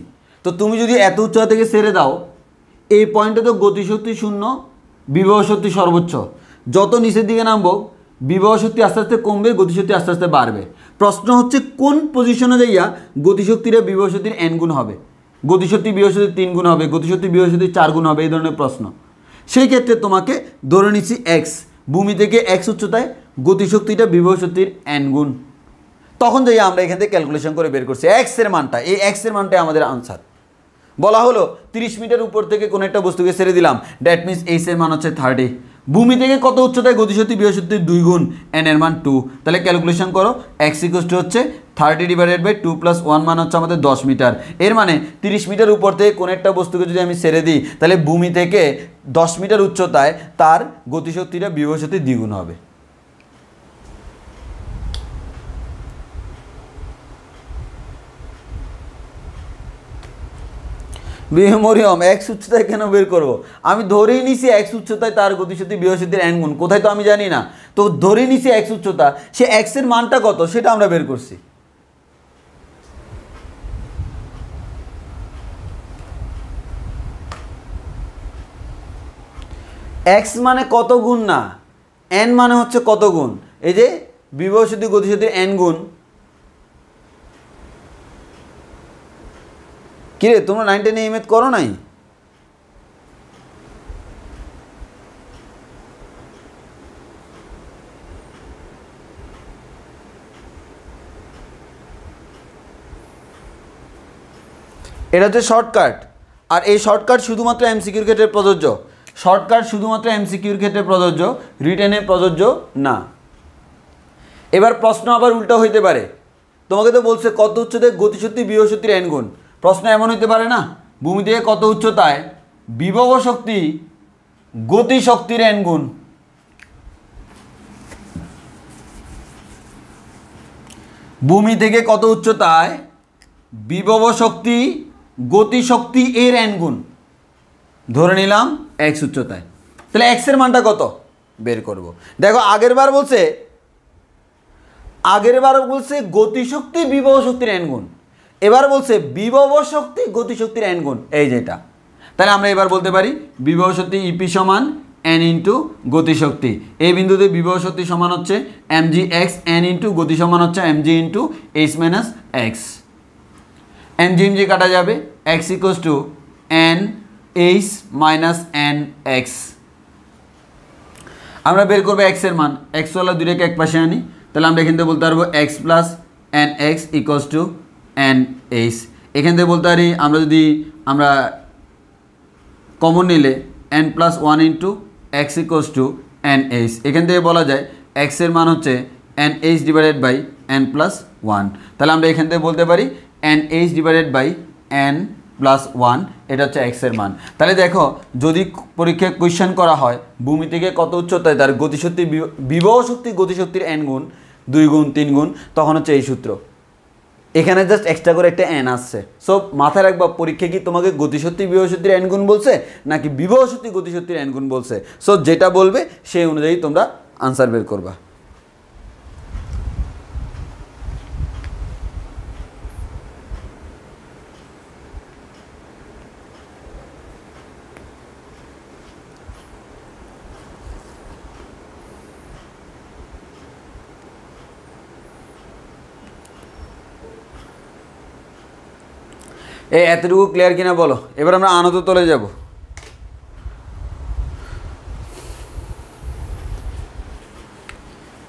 তো তুমি যদি এত উচ্চতা থেকে ছেড়ে দাও, এই পয়েন্টে তো গতিশক্তি শূন্য, বিভব শক্তি সর্বোচ্চ। যত নিচের দিকে নামবো বিভব শক্তি আস্তে আস্তে কমবে, গতিশক্তি আস্তে আস্তে বাড়বে। প্রশ্ন হচ্ছে কোন পজিশনে যাইয়া গতিশক্তির বিভব শক্তির n গুণ হবে, গতিশক্তি বিভব শক্তির 3 গুণ হবে, গতিশক্তি বিভব শক্তির 4 গুণ হবে, এই ধরনের প্রশ্ন। সেই ক্ষেত্রে তোমাকে ধরে নিচ্ছি x, ভূমি থেকে x উচ্চতায় গতিশক্তিটা বিভব শক্তির n গুণ। তখন যাই আমরা এখান থেকে ক্যালকুলেশন করে বের করছি x এর মানটা, এই x এর মানটাই আমাদের আনসার। বলা হলো 30 মিটার উপর থেকে কোনো একটা বস্তুকে ছেড়ে দিলাম, দ্যাট মিনস h এর মান হচ্ছে 30। ভূমি থেকে কত উচ্চতায় গতিশক্তি বিভব শক্তির 2 গুণ, n এর মান 2। তাহলে ক্যালকুলেশন করো, x ইকুয়ালস টু হচ্ছে 30 ডিভাইডেড বাই 2 প্লাস 1 মান হচ্ছে আমাদের 10 মিটার। এর মানে 30 মিটার উপর থেকে কোনো একটা বস্তুকে যদি আমি ছেড়ে দিই, তাহলে ভূমি থেকে 10 মিটার উচ্চতায় তার গতিশক্তিটা বিভব শক্তির দ্বিগুণ হবে। মরিয়ম x উচ্চতায় কেন বের করব? আমি ধরেই নিছি x উচ্চতায় তার গতিশক্তি বিভব শক্তির n গুণ, কোথায় তো আমি জানি না। তো ধরেই নিছি x উচ্চতা, সে x এর মানটা কত সেটা আমরা বের করছি। x মানে কত গুণ না, n মানে হচ্ছে কত গুণ। এই যে বিভব শক্তি গতিশক্তির n গুণ। কিরে তোমরা 9-10 এমএথ করো নাই? এটা হচ্ছে শর্টকাট, আর এই শর্টকাট শুধুমাত্র এমসিকিউর ক্ষেত্রে প্রযোজ্য। শর্টকাট শুধুমাত্র এমসিকিউর ক্ষেত্রে প্রযোজ্য, রিটেনে প্রযোজ্য না। এবার প্রশ্ন আবার উল্টা হইতে পারে, তোমাকে তো বলছে কত উচ্চতায় গতিশক্তি বিভব শক্তির n গুণ। প্রশ্ন এমন হইতে পারে না, ভূমি থেকে কত উচ্চতায় বিভব শক্তি গতিশক্তির n গুণ। ভূমি থেকে কত উচ্চতায় বিভব শক্তি গতিশক্তি এর n গুণ, ধরে নিলাম x উচ্চতায়। তাহলে x এর মানটা কত বের করব। দেখো আগেরবার বলছে গতিশক্তি বিভব শক্তির n গুণ, এবার বলছে বিভব শক্তি গতিশক্তির n গুণ, এই যেটা। তাহলে আমরা এবার বলতে পারি বিভব শক্তি ইপি সমান n ইন্টু গতিশক্তি। এই বিন্দুতে বিভব শক্তি সমান হচ্ছে mg x, n ইন্টু গতি সমান হচ্ছে mg into h minus x। mg mg কাটা যাবে, x equals to n h minus n x। আমরা বের করবো x এর মান, x ওয়ালা দুইটাকে এক পাশে আনি, তাহলে আমরা এখান থেকে বলতে পারবো x plus N X equals to N H. এখান থেকে বলতে পারি আমরা কমন নিলে n plus one into X equals to N H. এখান থেকে বলা যায় x এর মান হচ্ছে N H divided by n plus one. তাহলে আমরা এখান থেকে বলতে পারি N H divided by n plus one, এটা হচ্ছে x এর মান। তাহলে দেখো যদি পরীক্ষায় কোয়েশ্চেন করা হয় ভূমি থেকে কত উচ্চতায় তার গতিশক্তি বিভব শক্তি গতিশক্তির n গুণ, 2 গুণ 3 গুণ, তখন হচ্ছে এই সূত্র। এখানে জাস্ট এক্সট্রা করে একটা n আসছে। সো মাথায় রাখবা পরীক্ষা কি তোমাকে গতিশক্তি বিভব শক্তির n গুণ বলছে নাকি বিভব শক্তি গতিশক্তির n গুণ বলছে। সো যেটা বলবে সেই অনুযায়ী তোমরা আনসার বের করবা। এতটুকু ক্লিয়ার কিনা বলো। এবার আমরা আনত তলে যাব।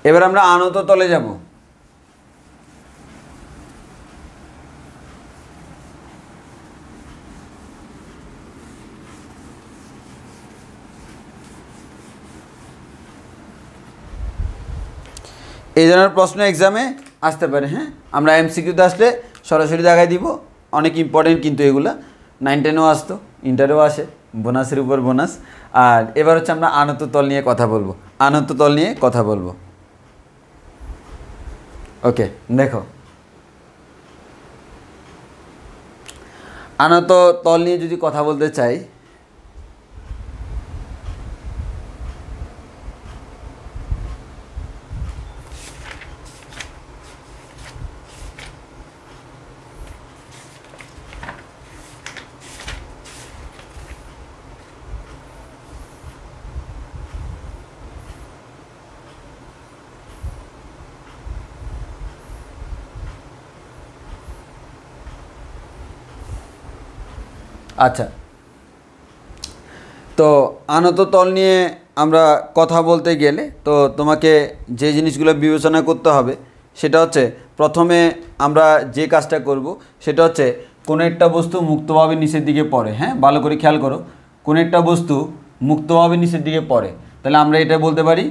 এবার আমরা আনত তলে যাব। এই ধরনের প্রশ্ন এক্সামে আসতে পারে। হ্যাঁ, আমরা এমসিকিউতে আসলে সরাসরি দেখাই দিব, অনেক ইম্পর্টেন্ট কিন্তু এগুলা 9 10-এও আসতো, ইন্টারেও আসে, বোনাসের উপর বোনাস। আর এবার হচ্ছে আমরা আনত তল নিয়ে কথা বলবো। ওকে, দেখো আনত তল নিয়ে যদি কথা বলতে চাই, আচ্ছা, তো আনত তল নিয়ে আমরা কথা বলতে গেলে তো তোমাকে যে জিনিসগুলো বিবেচনা করতে হবে সেটা হচ্ছে, প্রথমে আমরা যে কাজটা করব সেটা হচ্ছে কোনো একটা বস্তু মুক্তভাবে নিচের দিকে পড়ে। হ্যাঁ, ভালো করে খেয়াল করো, কোনো একটা বস্তু মুক্তভাবে নিচের দিকে পড়ে, তাহলে আমরা এটা বলতে পারি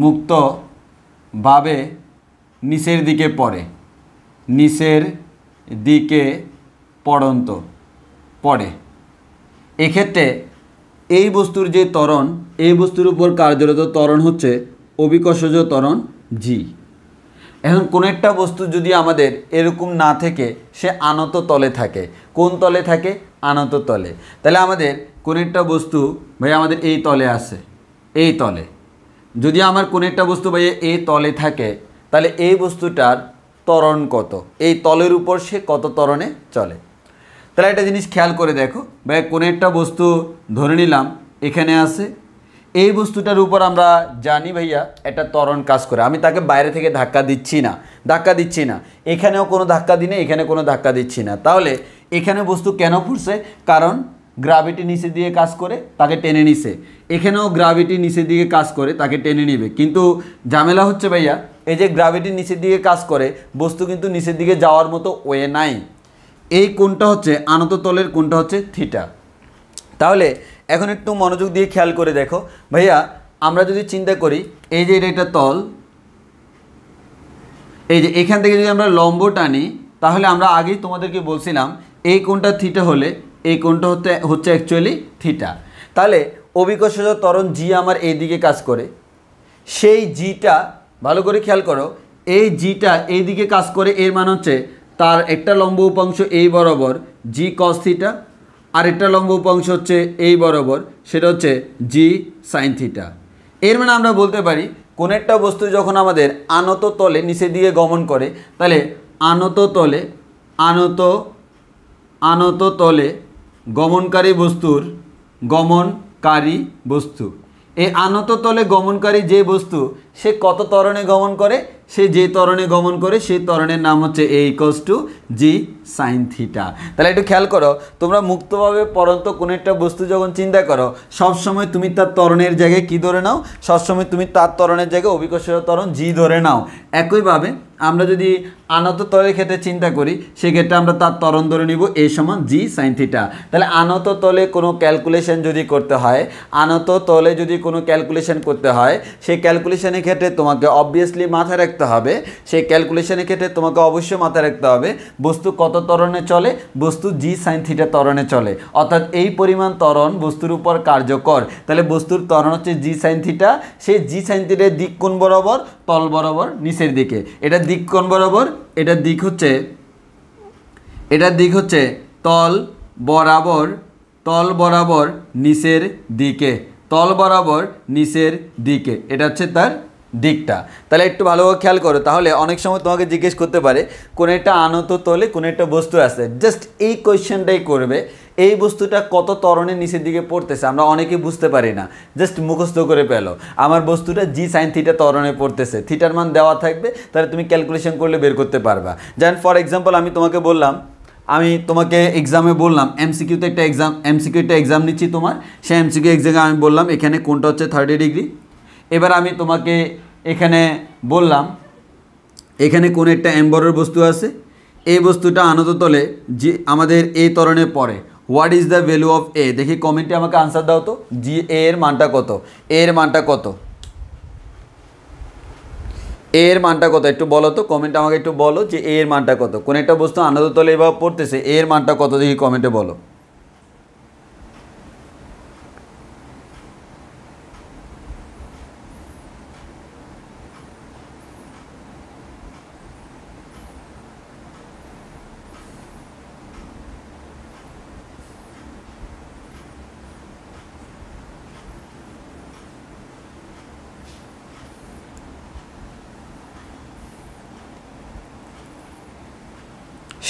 মুক্তভাবে নিচের দিকে পড়ে, নিচের দিকে পড়ন্ত পড়ে। এক্ষেত্রে এই বস্তুর যে ত্বরণ, এই বস্তুর উপর কার্যরত ত্বরণ হচ্ছে অভিকর্ষজ ত্বরণ জি। এখন কোনো একটা বস্তু যদি আমাদের এরকম না থেকে সে আনত তলে থাকে, কোন তলে থাকে? আনত তলে। তাহলে আমাদের কোনো একটা বস্তু ভাই আমাদের এই তলে আছে, এই তলে যদি আমার কোনো একটা বস্তু ভাই এই তলে থাকে, তাহলে এই বস্তুটার ত্বরণ কত, এই তলের উপর সে কত ত্বরণে চলে। তাহলে একটা জিনিস খেয়াল করে দেখো ভাই, কোনো একটা বস্তু ধরে নিলাম এখানে আছে, এই বস্তুটার উপর আমরা জানি ভাইয়া একটা ত্বরণ কাজ করে, আমি তাকে বাইরে থেকে ধাক্কা দিচ্ছি না, এখানেও কোনো ধাক্কা দিই না, এখানে কোনো ধাক্কা দিচ্ছি না। তাহলে এখানে বস্তু কেন পড়ছে? কারণ গ্র্যাভিটি নিচে দিয়ে কাজ করে তাকে টেনে নিছে, এখানেও গ্র্যাভিটি নিচের দিকে কাজ করে তাকে টেনে নিবে। কিন্তু ঝামেলা হচ্ছে ভাইয়া, এই যে গ্র্যাভিটি নিচের দিকে কাজ করে, বস্তু কিন্তু নিচের দিকে যাওয়ার মতো ওয়ে নাই। এই কোণটা হচ্ছে আনত তলের কোণটা হচ্ছে থিটা। তাহলে এখন একটু মনোযোগ দিয়ে খেয়াল করে দেখো ভাইয়া, আমরা যদি চিন্তা করি এই যে এটা একটা তল, এই যে এখান থেকে যদি আমরা লম্ব টানি তাহলে আমরা আগেই তোমাদেরকে বলছিলাম এই কোণটা থিটা হলে এই কোণটা হচ্ছে অ্যাকচুয়ালি থিটা। তাহলে অভিকর্ষজ ত্বরণ জি আমার এই দিকে কাজ করে, সেই জিটা ভালো করে খেয়াল করো, এই জিটা এই দিকে কাজ করে, এর মানে হচ্ছে তার একটা লম্ব উপাংশ এই বরাবর জি কস থিটা, আর একটা লম্ব উপাংশ হচ্ছে এই বরাবর, সেটা হচ্ছে জি সাইন থিটা। এর মানে আমরা বলতে পারি কোনো একটা বস্তু যখন আমাদের আনত তলে নিচের দিকে গমন করে, তাহলে আনত তলে গমনকারী বস্তু, এই আনত তলে গমনকারী যে বস্তু সে কত ত্বরণে গমন করে, সে যে ত্বরণে গমন করে সেই ত্বরণের নাম হচ্ছে A equals to g sine theta. তাহলে একটু খেয়াল করো, তোমরা মুক্তভাবে পরন্ত কোনো একটা বস্তু যখন চিন্তা করো সবসময় তুমি তার ত্বরণের জায়গায় কি ধরে নাও, সবসময় তুমি তার ত্বরণের জায়গায় অভিকর্ষজ ত্বরণ জি ধরে নাও। একইভাবে আমরা যদি আনত তলের ক্ষেত্রে চিন্তা করি সেক্ষেত্রে আমরা তার ত্বরণ ধরে নিব এ সমান জি সাইন থিটা। তাহলে আনত তলে কোনো ক্যালকুলেশন যদি করতে হয়, সেই ক্যালকুলেশনের ক্ষেত্রে তোমাকে অবভিয়াসলি মাথায় রাখতে হবে, অবশ্যই মাথায় রাখতে হবে বস্তু কত ত্বরণে চলে, বস্তু জি সাইন থিটা ত্বরণে চলে, অর্থাৎ এই পরিমাণ ত্বরণ বস্তুর উপর কার্যকর। তাহলে বস্তুর ত্বরণ হচ্ছে জি সাইন থিটা, সেই জি সাইন থিটার দিক কোণ বরাবর, তল বরাবর নিচের দিকে, এটার দিক কোণ বরাবর, এটার দিক হচ্ছে তল বরাবর নিচের দিকে, এটা হচ্ছে তার দিকটা। তাহলে একটু ভালোভাবে খেয়াল করো, তাহলে অনেক সময় তোমাকে জিজ্ঞেস করতে পারে কোন একটা আনত তলে কোন একটা বস্তু আছে, জাস্ট এই কোয়েশ্চেনটাই করবে, এই বস্তুটা কত ত্বরণের নিচের দিকে পড়তেছে, আমরা অনেকে বুঝতে পারি না, জাস্ট মুখস্থ করে পেলো আমার বস্তুটা জি সাইন থিটা ত্বরণে পড়তেছে, থিটার মান দেওয়া থাকবে, তাহলে তুমি ক্যালকুলেশন করলে বের করতে পারবা। যেমন ফর এক্সাম্পল আমি তোমাকে এক্সামে বললাম এমসিকিউতে একটা এক্সাম নিচ্ছি তোমার, সেই এমসিকিউ এক্সামে আমি বললাম এখানে কোণটা হচ্ছে 30 ডিগ্রি। এবার আমি তোমাকে এখানে বললাম এখানে কোন একটা এম্বরের বস্তু আছে, এই বস্তুটা আনত তলে যে আমাদের এই ত্বরণে পড়ে, what is the value of A, দেখি কমেন্টে আমাকে আনসার দাও তো, জি এর মানটা কত, একটু বলো তো, কমেন্টে আমাকে একটু বলো যে এর মানটা কত, কোন একটা বস্তু আনত তলে এভাবে পড়তেছে, এর মানটা কত দেখি কমেন্টে বলো।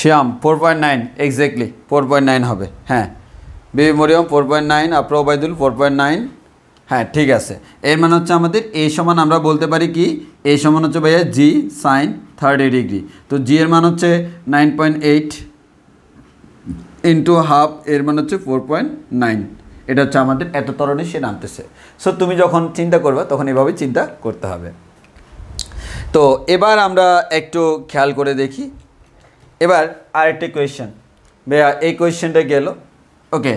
শ্যাম 4.9, এক্স্যাক্টলি 4.9 হবে, হ্যাঁ বেবি মরিয়ম 4.9, আপ্রা ওবায়দুল 4.9, হ্যাঁ ঠিক আছে। এর মানে হচ্ছে আমাদের এই সমান আমরা বলতে পারি কি, এই সমান হচ্ছে ভাইয়া জি সাইন 30 ডিগ্রি, তো জি এর মান হচ্ছে 9.8 ইন্টু হাফ, এর মান হচ্ছে 4.9, এটা হচ্ছে আমাদের এত ত্বরণে সে নামতেছে। সো তুমি যখন চিন্তা করবে তখন এভাবেই চিন্তা করতে হবে। তো এবার আমরা একটু খেয়াল করে দেখি, এবার আরেকটি কোয়েশ্চেন ভাইয়া, এই কোয়েশ্চেনটা গেল, ওকে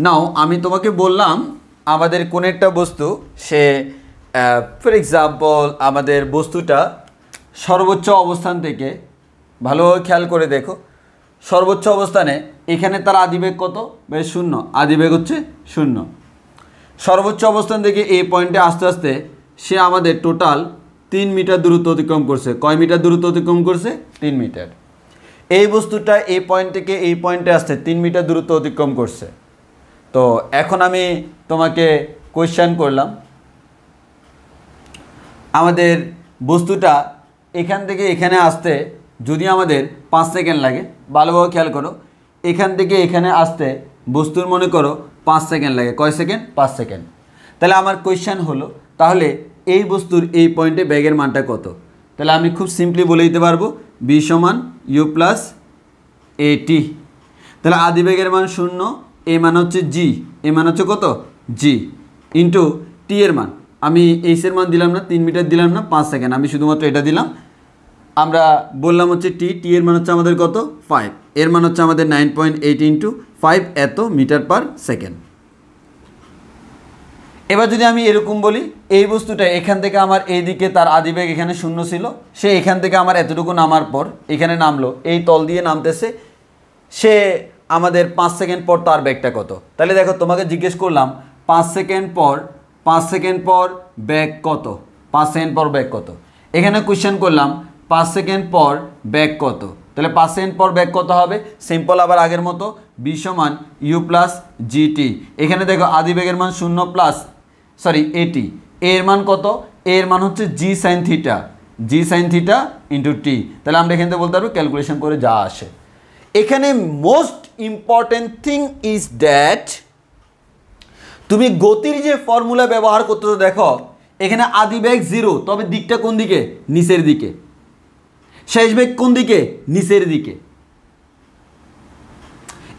নাও আমি তোমাকে বললাম আমাদের কোন একটা বস্তু সে ফর এক্সাম্পল আমাদের বস্তুটা সর্বোচ্চ অবস্থান থেকে, ভালোভাবে খেয়াল করে দেখো, সর্বোচ্চ অবস্থানে এখানে তার আদিবেগ কত, ভাই 0, আদিবেগ হচ্ছে 0, সর্বোচ্চ অবস্থান থেকে এই পয়েন্টে আস্তে আস্তে সে আমাদের টোটাল 3 মিটার দূরত্ব অতিক্রম করছে, কয় মিটার দূরত্ব অতিক্রম করছে, 3 মিটার। এই বস্তুটা এই পয়েন্ট থেকে এই পয়েন্টে আসতে 3 মিটার দূরত্ব অতিক্রম করছে। তো এখন আমি তোমাকে কোয়েশ্চেন করলাম, আমাদের বস্তুটা এখান থেকে এখানে আসতে যদি আমাদের 5 সেকেন্ড লাগে, ভালোভাবে খেয়াল করো, এখান থেকে এখানে আসতে বস্তুর মনে করো 5 সেকেন্ড লাগে, কয় সেকেন্ড, 5 সেকেন্ড। তাহলে আমার কোয়েশ্চেন হলো তাহলে এই বস্তুর এই পয়েন্টে বেগের মানটা কত, তাহলে আমি খুব সিম্পলি বলে দিতে পারবো বি সমান ইউ প্লাস এটি। তাহলে আদিবেগের মান 0, এ মান হচ্ছে জি, এ মান হচ্ছে কত, জি, ইন্টু টি এর মান, আমি এইচের মান দিলাম না, 3 মিটার দিলাম না, 5 সেকেন্ড, আমি শুধুমাত্র এটা দিলাম, আমরা বললাম হচ্ছে টি এর মান হচ্ছে আমাদের কত, 5, এর মান হচ্ছে আমাদের 9.8 ইন্টু 5 এত মিটার পার সেকেন্ড। এবার যদি আমি এরকম বলি, এই বস্তুটা এখান থেকে আমার এইদিকে তার আদিবেগ এখানে শূন্য ছিল, সে এখান থেকে আমার এতটুকু নামার পর এখানে নামলো, এই তল দিয়ে নামতেছে, সে আমাদের 5 সেকেন্ড পর তার বেগটা কত। তাহলে দেখো তোমাকে জিজ্ঞেস করলাম 5 সেকেন্ড পর বেগ কত, 5 সেকেন্ড পর বেগ কত। এখানে কোয়েশ্চেন করলাম 5 সেকেন্ড পর বেগ কত, তাহলে 5 সেকেন্ড পর বেগ কত হবে, সিম্পল আবার আগের মতো b সমান u প্লাস gt। এখানে দেখো আদিবেগের মান 0 প্লাস at, এর মান কত, এর মান হচ্ছে g sin theta into t। তাহলে আমরা এখান থেকে বলতে পারবো ক্যালকুলেশন করে যা আসে। এখানে most important thing is that তুমি গতির যে ফর্মুলা ব্যবহার করতেছো, দেখো এখানে আদিবেগ 0, তবে দিকটা কোন দিকে, নিচের দিকে। শেষ বেগ কোন দিকে, নিচের দিকে।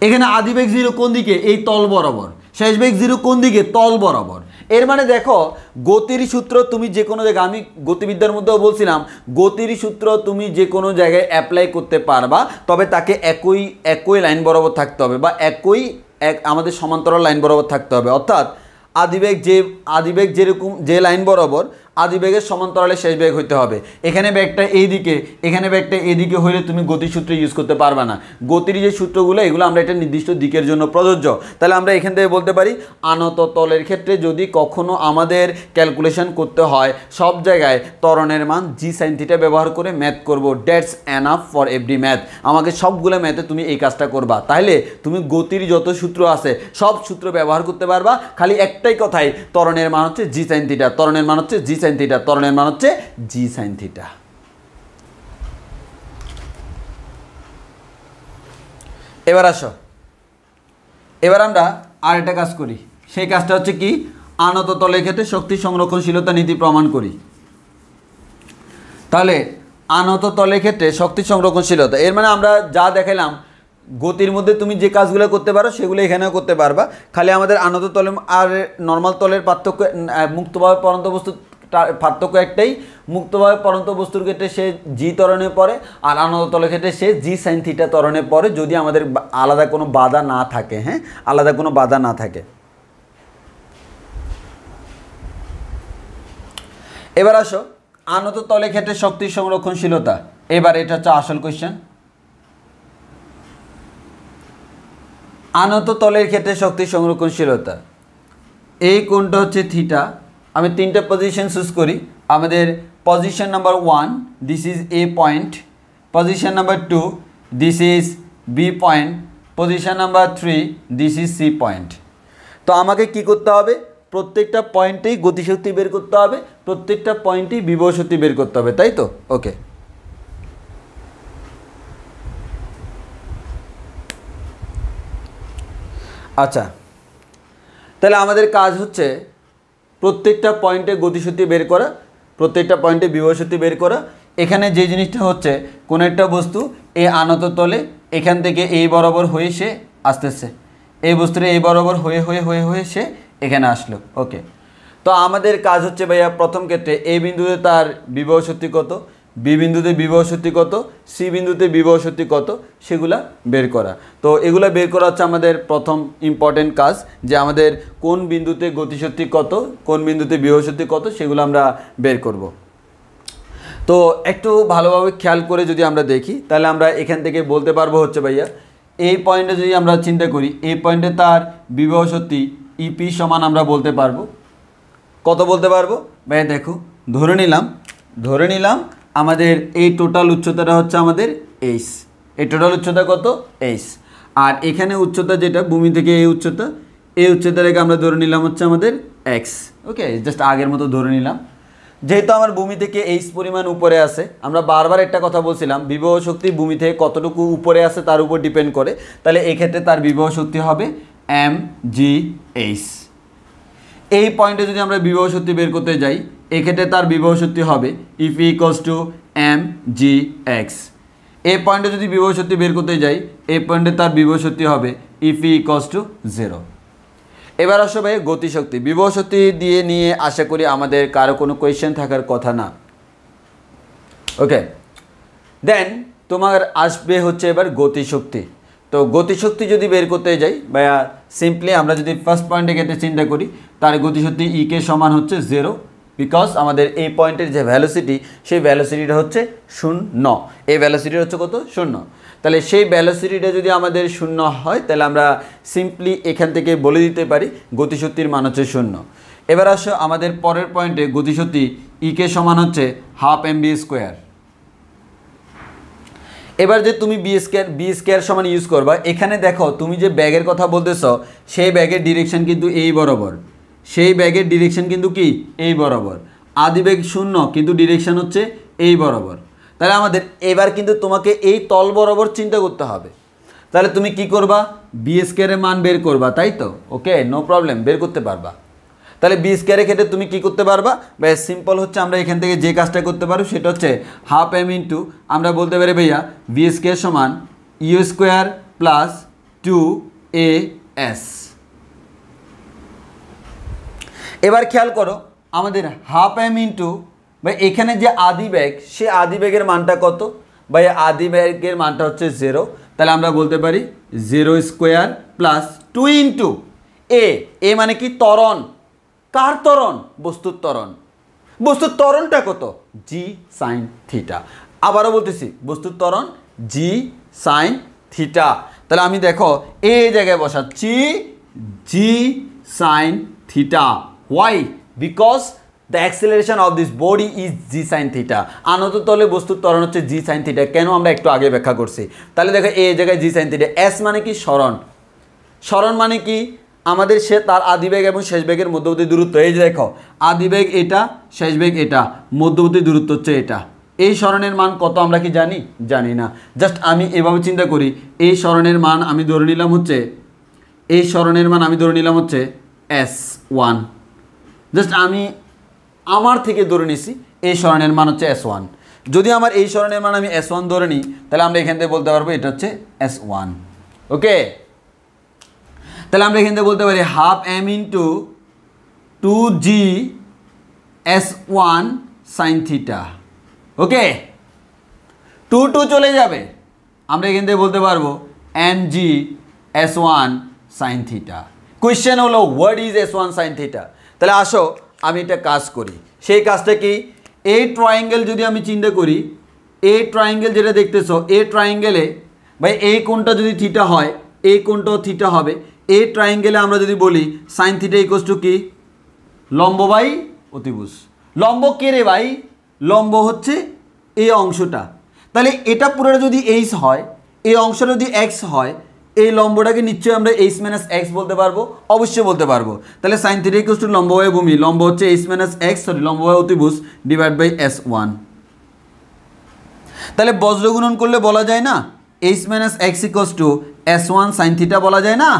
এখানে আদিবেগ 0 কোন দিকে, এই তল বরাবর। শেষ বেগ 0 কোন দিকে, তল বরাবর। এর মানে দেখো গতির সূত্র তুমি যে কোনো জায়গায়, আমি গতিবিদ্যার মধ্যেও বলছিলাম, গতির সূত্র তুমি যে কোনো জায়গায় অ্যাপ্লাই করতে পারবা, তবে তাকে একই লাইন বরাবর থাকতে হবে, বা আমাদের সমান্তরাল লাইন বরাবর থাকতে হবে। অর্থাৎ আদিবেগ যেরকম যে লাইন বরাবর, আদিবেগের সমান্তরালে শেষ বেগ হইতে হবে। এখানে ব্যাগটা এইদিকে, এখানে ব্যাগটা এইদিকে হইলে তুমি গতির সূত্র ইউজ করতে পারবা না। গতির যে সূত্রগুলো, এগুলো আমরা একটা নির্দিষ্ট দিকের জন্য প্রযোজ্য। তাহলে আমরা এখান থেকে বলতে পারি আনত তলের ক্ষেত্রে যদি কখনো আমাদের ক্যালকুলেশন করতে হয়, সব জায়গায় ত্বরণের মান জি সাইন থিটা ব্যবহার করে ম্যাথ করব। That's enough for every math. আমাকে সবগুলো ম্যাথে তুমি এই কাজটা করবা, তাহলে তুমি গতির যত সূত্র আছে সব সূত্র ব্যবহার করতে পারবা। খালি একটাই কথাই, ত্বরণের মান হচ্ছে জি সাইন থিটা, ত্বরণের মান হচ্ছে জি সাইন থিটা, ত্বরণের মান হচ্ছে জি সাইন থিটা। এবার আসো, এবার আমরা আরেকটা কাজ করি। সেই কাজটা হচ্ছে কি, আনত তলের ক্ষেত্রে শক্তি সংরক্ষণশীলতা নীতি প্রমাণ করি। তাহলে আনত তলের ক্ষেত্রে শক্তি সংরক্ষণশীলতা, এর মানে আমরা যা দেখালাম গতির মধ্যে তুমি যে কাজগুলো করতে পারো সেগুলো এখানেও করতে পারবা। খালি আমাদের আনত তলে আর নর্মাল তলের পার্থক্য, মুক্তভাবে পরন্ত বস্তু পার্থক্য একটাই, মুক্তভাবে পরন্ত বস্তুর ক্ষেত্রে সে জি ত্বরণে পড়ে, আর আনত তলের ক্ষেত্রে সে জি সাইন থিটা ত্বরণে পড়ে, যদি আমাদের আলাদা কোনো বাধা না থাকে। হ্যাঁ, আলাদা কোনো বাধা না থাকে। এবার আসো আনত তলের ক্ষেত্রে শক্তি সংরক্ষণশীলতা। এবার এটা হচ্ছে আসল কোয়েশ্চেন। আনত তলের ক্ষেত্রে শক্তি সংরক্ষণশীলতা, এই কোণটা হচ্ছে থিটা। আমি 3টা পজিশন চুজ করি। আমাদের position number 1, this is A point. Position number 2, this is B point. Position number 3, this is C point. তো আমাকে কি করতে হবে, প্রত্যেকটা পয়েন্টেই গতিশক্তি বের করতে হবে, প্রত্যেকটা পয়েন্টেই বিভব শক্তি বের করতে হবে, তাই তো? ওকে, আচ্ছা, তাহলে আমাদের কাজ হচ্ছে প্রত্যেকটা পয়েন্টে গতিশক্তি বের করা, প্রত্যেকটা পয়েন্টে বিভব শক্তি বের করা। এখানে যে জিনিসটা হচ্ছে, কোনো একটা বস্তু এই আনত তলে এখান থেকে এই বরাবর হয়ে সে আসতেছে, এই বস্তুটা এই বরাবর হয়ে হয়ে হয়ে হয়ে সে এখানে আসলো। ওকে, তো আমাদের কাজ হচ্ছে ভাইয়া প্রথম ক্ষেত্রে এই বিন্দুতে তার বিভব শক্তি কত, বি বিন্দুতে বিভব শক্তি কত, সি বিন্দুতে বিভব শক্তি কত, সেগুলা বের করা। তো এগুলা বের করা হচ্ছে আমাদের প্রথম ইম্পর্টেন্ট কাজ, যে আমাদের কোন বিন্দুতে গতিশক্তি কত, কোন বিন্দুতে বিভব শক্তি কত, সেগুলো আমরা বের করব। তো একটু ভালোভাবে খেয়াল করে যদি আমরা দেখি, তাহলে আমরা এখান থেকে বলতে পারবো হচ্ছে ভাইয়া, এই পয়েন্টে যদি আমরা চিন্তা করি, এই পয়েন্টে তার বিভব শক্তি ইপি সমান আমরা বলতে পারবো কত, বলতে পারবো ভাইয়া। দেখো ধরে নিলাম আমাদের এই টোটাল উচ্চতাটা হচ্ছে আমাদের এইচ। এই টোটাল উচ্চতা কত, এইচ। আর এখানে উচ্চতা যেটা ভূমি থেকে এই উচ্চতা রেখে আমরা ধরে নিলাম হচ্ছে আমাদের এক্স। ওকে, জাস্ট আগের মতো ধরে নিলাম। যেহেতু আমার ভূমি থেকে এইচ পরিমাণ উপরে আছে, আমরা বারবার একটা কথা বলছিলাম, বিভব শক্তি ভূমি থেকে কতটুকু উপরে আছে তার উপর ডিপেন্ড করে। তাহলে এক্ষেত্রে তার বিভব শক্তি হবে এম জি এইচ। এই পয়েন্টে যদি আমরা বিভব শক্তি বের করতে যাই, এক্ষেত্রে তার বিভব শক্তি হবে E P equals to M G X. এই পয়েন্টে যদি বিভব শক্তি বের করতে যাই, এই পয়েন্টে তার বিভব শক্তি হবে ইপি ইকুয়ালস টু 0। এবার আসো ভাই গতিশক্তি। বিভব শক্তি দিয়ে নিয়ে আশা করি আমাদের কারো কোনো কোয়েশ্চেন থাকার কথা না। ওকে, দেন তোমার আসবে হচ্ছে এবার গতিশক্তি। তো গতিশক্তি যদি বের করতে যাই বা সিম্পলি আমরা যদি ফার্স্ট পয়েন্টে ক্ষেত্রে চিন্তা করি, তার গতিশক্তি ইকে সমান হচ্ছে 0, বিকজ আমাদের এই পয়েন্টের যে ভ্যালোসিটি সেই ভ্যালোসিটিটা হচ্ছে 0, এই ভ্যালোসিটিটা হচ্ছে কত 0। তাহলে সেই ভ্যালোসিটিটা যদি আমাদের 0 হয় তাহলে আমরা সিম্পলি এখান থেকে বলে দিতে পারি গতিশক্তির মান হচ্ছে 0। এবার আসো আমাদের পরের পয়েন্টে গতিশক্তি ইকে সমান হচ্ছে হাফ mv স্কোয়ার। এবার যে তুমি বি স্কোয়ার সমান ইউজ করবা, এখানে দেখো তুমি যে ব্যাগের কথা বলতেছ সেই ব্যাগের ডিরেকশন কিন্তু এই বরাবর, সেই ব্যাগের ডিরেকশন কিন্তু কি এই বরাবর, আদি বেগ 0 কিন্তু ডিরেকশন হচ্ছে এই বরাবর। তাহলে আমাদের এবার কিন্তু তোমাকে এই তল বরাবর চিন্তা করতে হবে। তাহলে তুমি কি করবা, বি স্কোয়ারের মান বের করবা, তাই তো? ওকে, নো প্রবলেম, বের করতে পারবা। তাহলে বি স্কোয়ারের ক্ষেত্রে তুমি কি করতে পারবা, বেশ সিম্পল হচ্ছে, আমরা এখান থেকে যে কাজটা করতে পারো সেটা হচ্ছে হাফ এম ইন্টু আমরা বলতে পারি ভাইয়া বি স্কোয়ার সমান ইউ স্কোয়ার প্লাস 2as। এবার খেয়াল করো আমাদের হাফ এম ইন্টু ভাই এখানে যে আদি ব্যাগ, সে আদি ব্যাগের মানটা কত ভাই, আদি ব্যাগের মানটা হচ্ছে 0। তাহলে আমরা বলতে পারি 0 স্কোয়ার প্লাস 2 ইন্টু এ মানে কি ত্বরণ, কার ত্বরণ, বস্তুর ত্বরণ। বস্তুর ত্বরণটা কত, জি সাইন থিটা। আবারও বলতেছি বস্তুর ত্বরণ জি সাইন থিটা। তাহলে আমি দেখো এই জায়গায় বসাচ্ছি জি sine theta. Why? Because the acceleration of this body is G sine theta. আনত তলে বস্তুর ত্বরণ হচ্ছে জি সাইন থিটা। কেন আমরা একটু আগে ব্যাখ্যা করছি। তাহলে দেখো এই জায়গায় জি সাইন থিটা। এস মানে কি সরণ, সরণ মানে কি আমাদের সে তার আদি বেগ এবং শেষ বেগের মধ্যবর্তী দূরত্ব। এই যে দেখো আদি বেগ এটা, শেষ বেগ এটা, মধ্যবর্তী দূরত্ব হচ্ছে এটা। এই সরণের মান কত আমরা কি জানি? জানি না। জাস্ট আমি এভাবে চিন্তা করি, এই সরণের মান আমি ধরে নিলাম হচ্ছে, এই সরণের মান আমি ধরে নিলাম হচ্ছে S1। জাস্ট আমি আমার থেকে ধরে নিছি এই সরণের মান হচ্ছে S1। যদি আমার এই সরণের মান আমি S1 ধরে নিই তাহলে আমরা এখান থেকে বলতে পারবো এটা হচ্ছে S1। ওকে, তাহলে আমরা এখান থেকে বলতে পারি half m into 2g S1 sine theta. Okay, 2 চলে যাবে, আমরা এখান থেকে বলতে পারবো mg S1 sine theta. Question হলো what is S1 sine theta. তাহলে আসো আমি একটা কাজ করি, সেই কাজটা কি, এই ট্রায়াঙ্গেল যদি আমি চিন্তা করি, এই ট্রায়াঙ্গেল যেটা দেখতেছো, এই ট্রায়াঙ্গেলে ভাই এই কোণটা যদি থিটা হয় এই কোণটাও থিটা হবে। এই ট্রায়াঙ্গেলে আমরা যদি বলি সাইন থিটা ইকুয়ালস টু কি, লম্ব বাই অতিভুজ। লম্ব কে রে ভাই, লম্ব হচ্ছে এই অংশটা। তাহলে এটা পুরোটা যদি এইচ হয়, এই অংশটা যদি এক্স হয়, এই লম্বটাকে নিশ্চয়ই আমরা এইচ মাইনাস এক্স বলতে পারবো, অবশ্যই বলতে পারবো। তাহলে সাইন থিটা ইকুয়ালস টু লম্ব বাই ভূমি, লম্ব হচ্ছে এইচ মাইনাস এক্স, সরি লম্ব বাই অতিভুজ ডিভাইড বাই S1। তাহলে বজ্র গুণন করলে বলা যায় না H minus x equals two S1 sine theta বলা যায় না?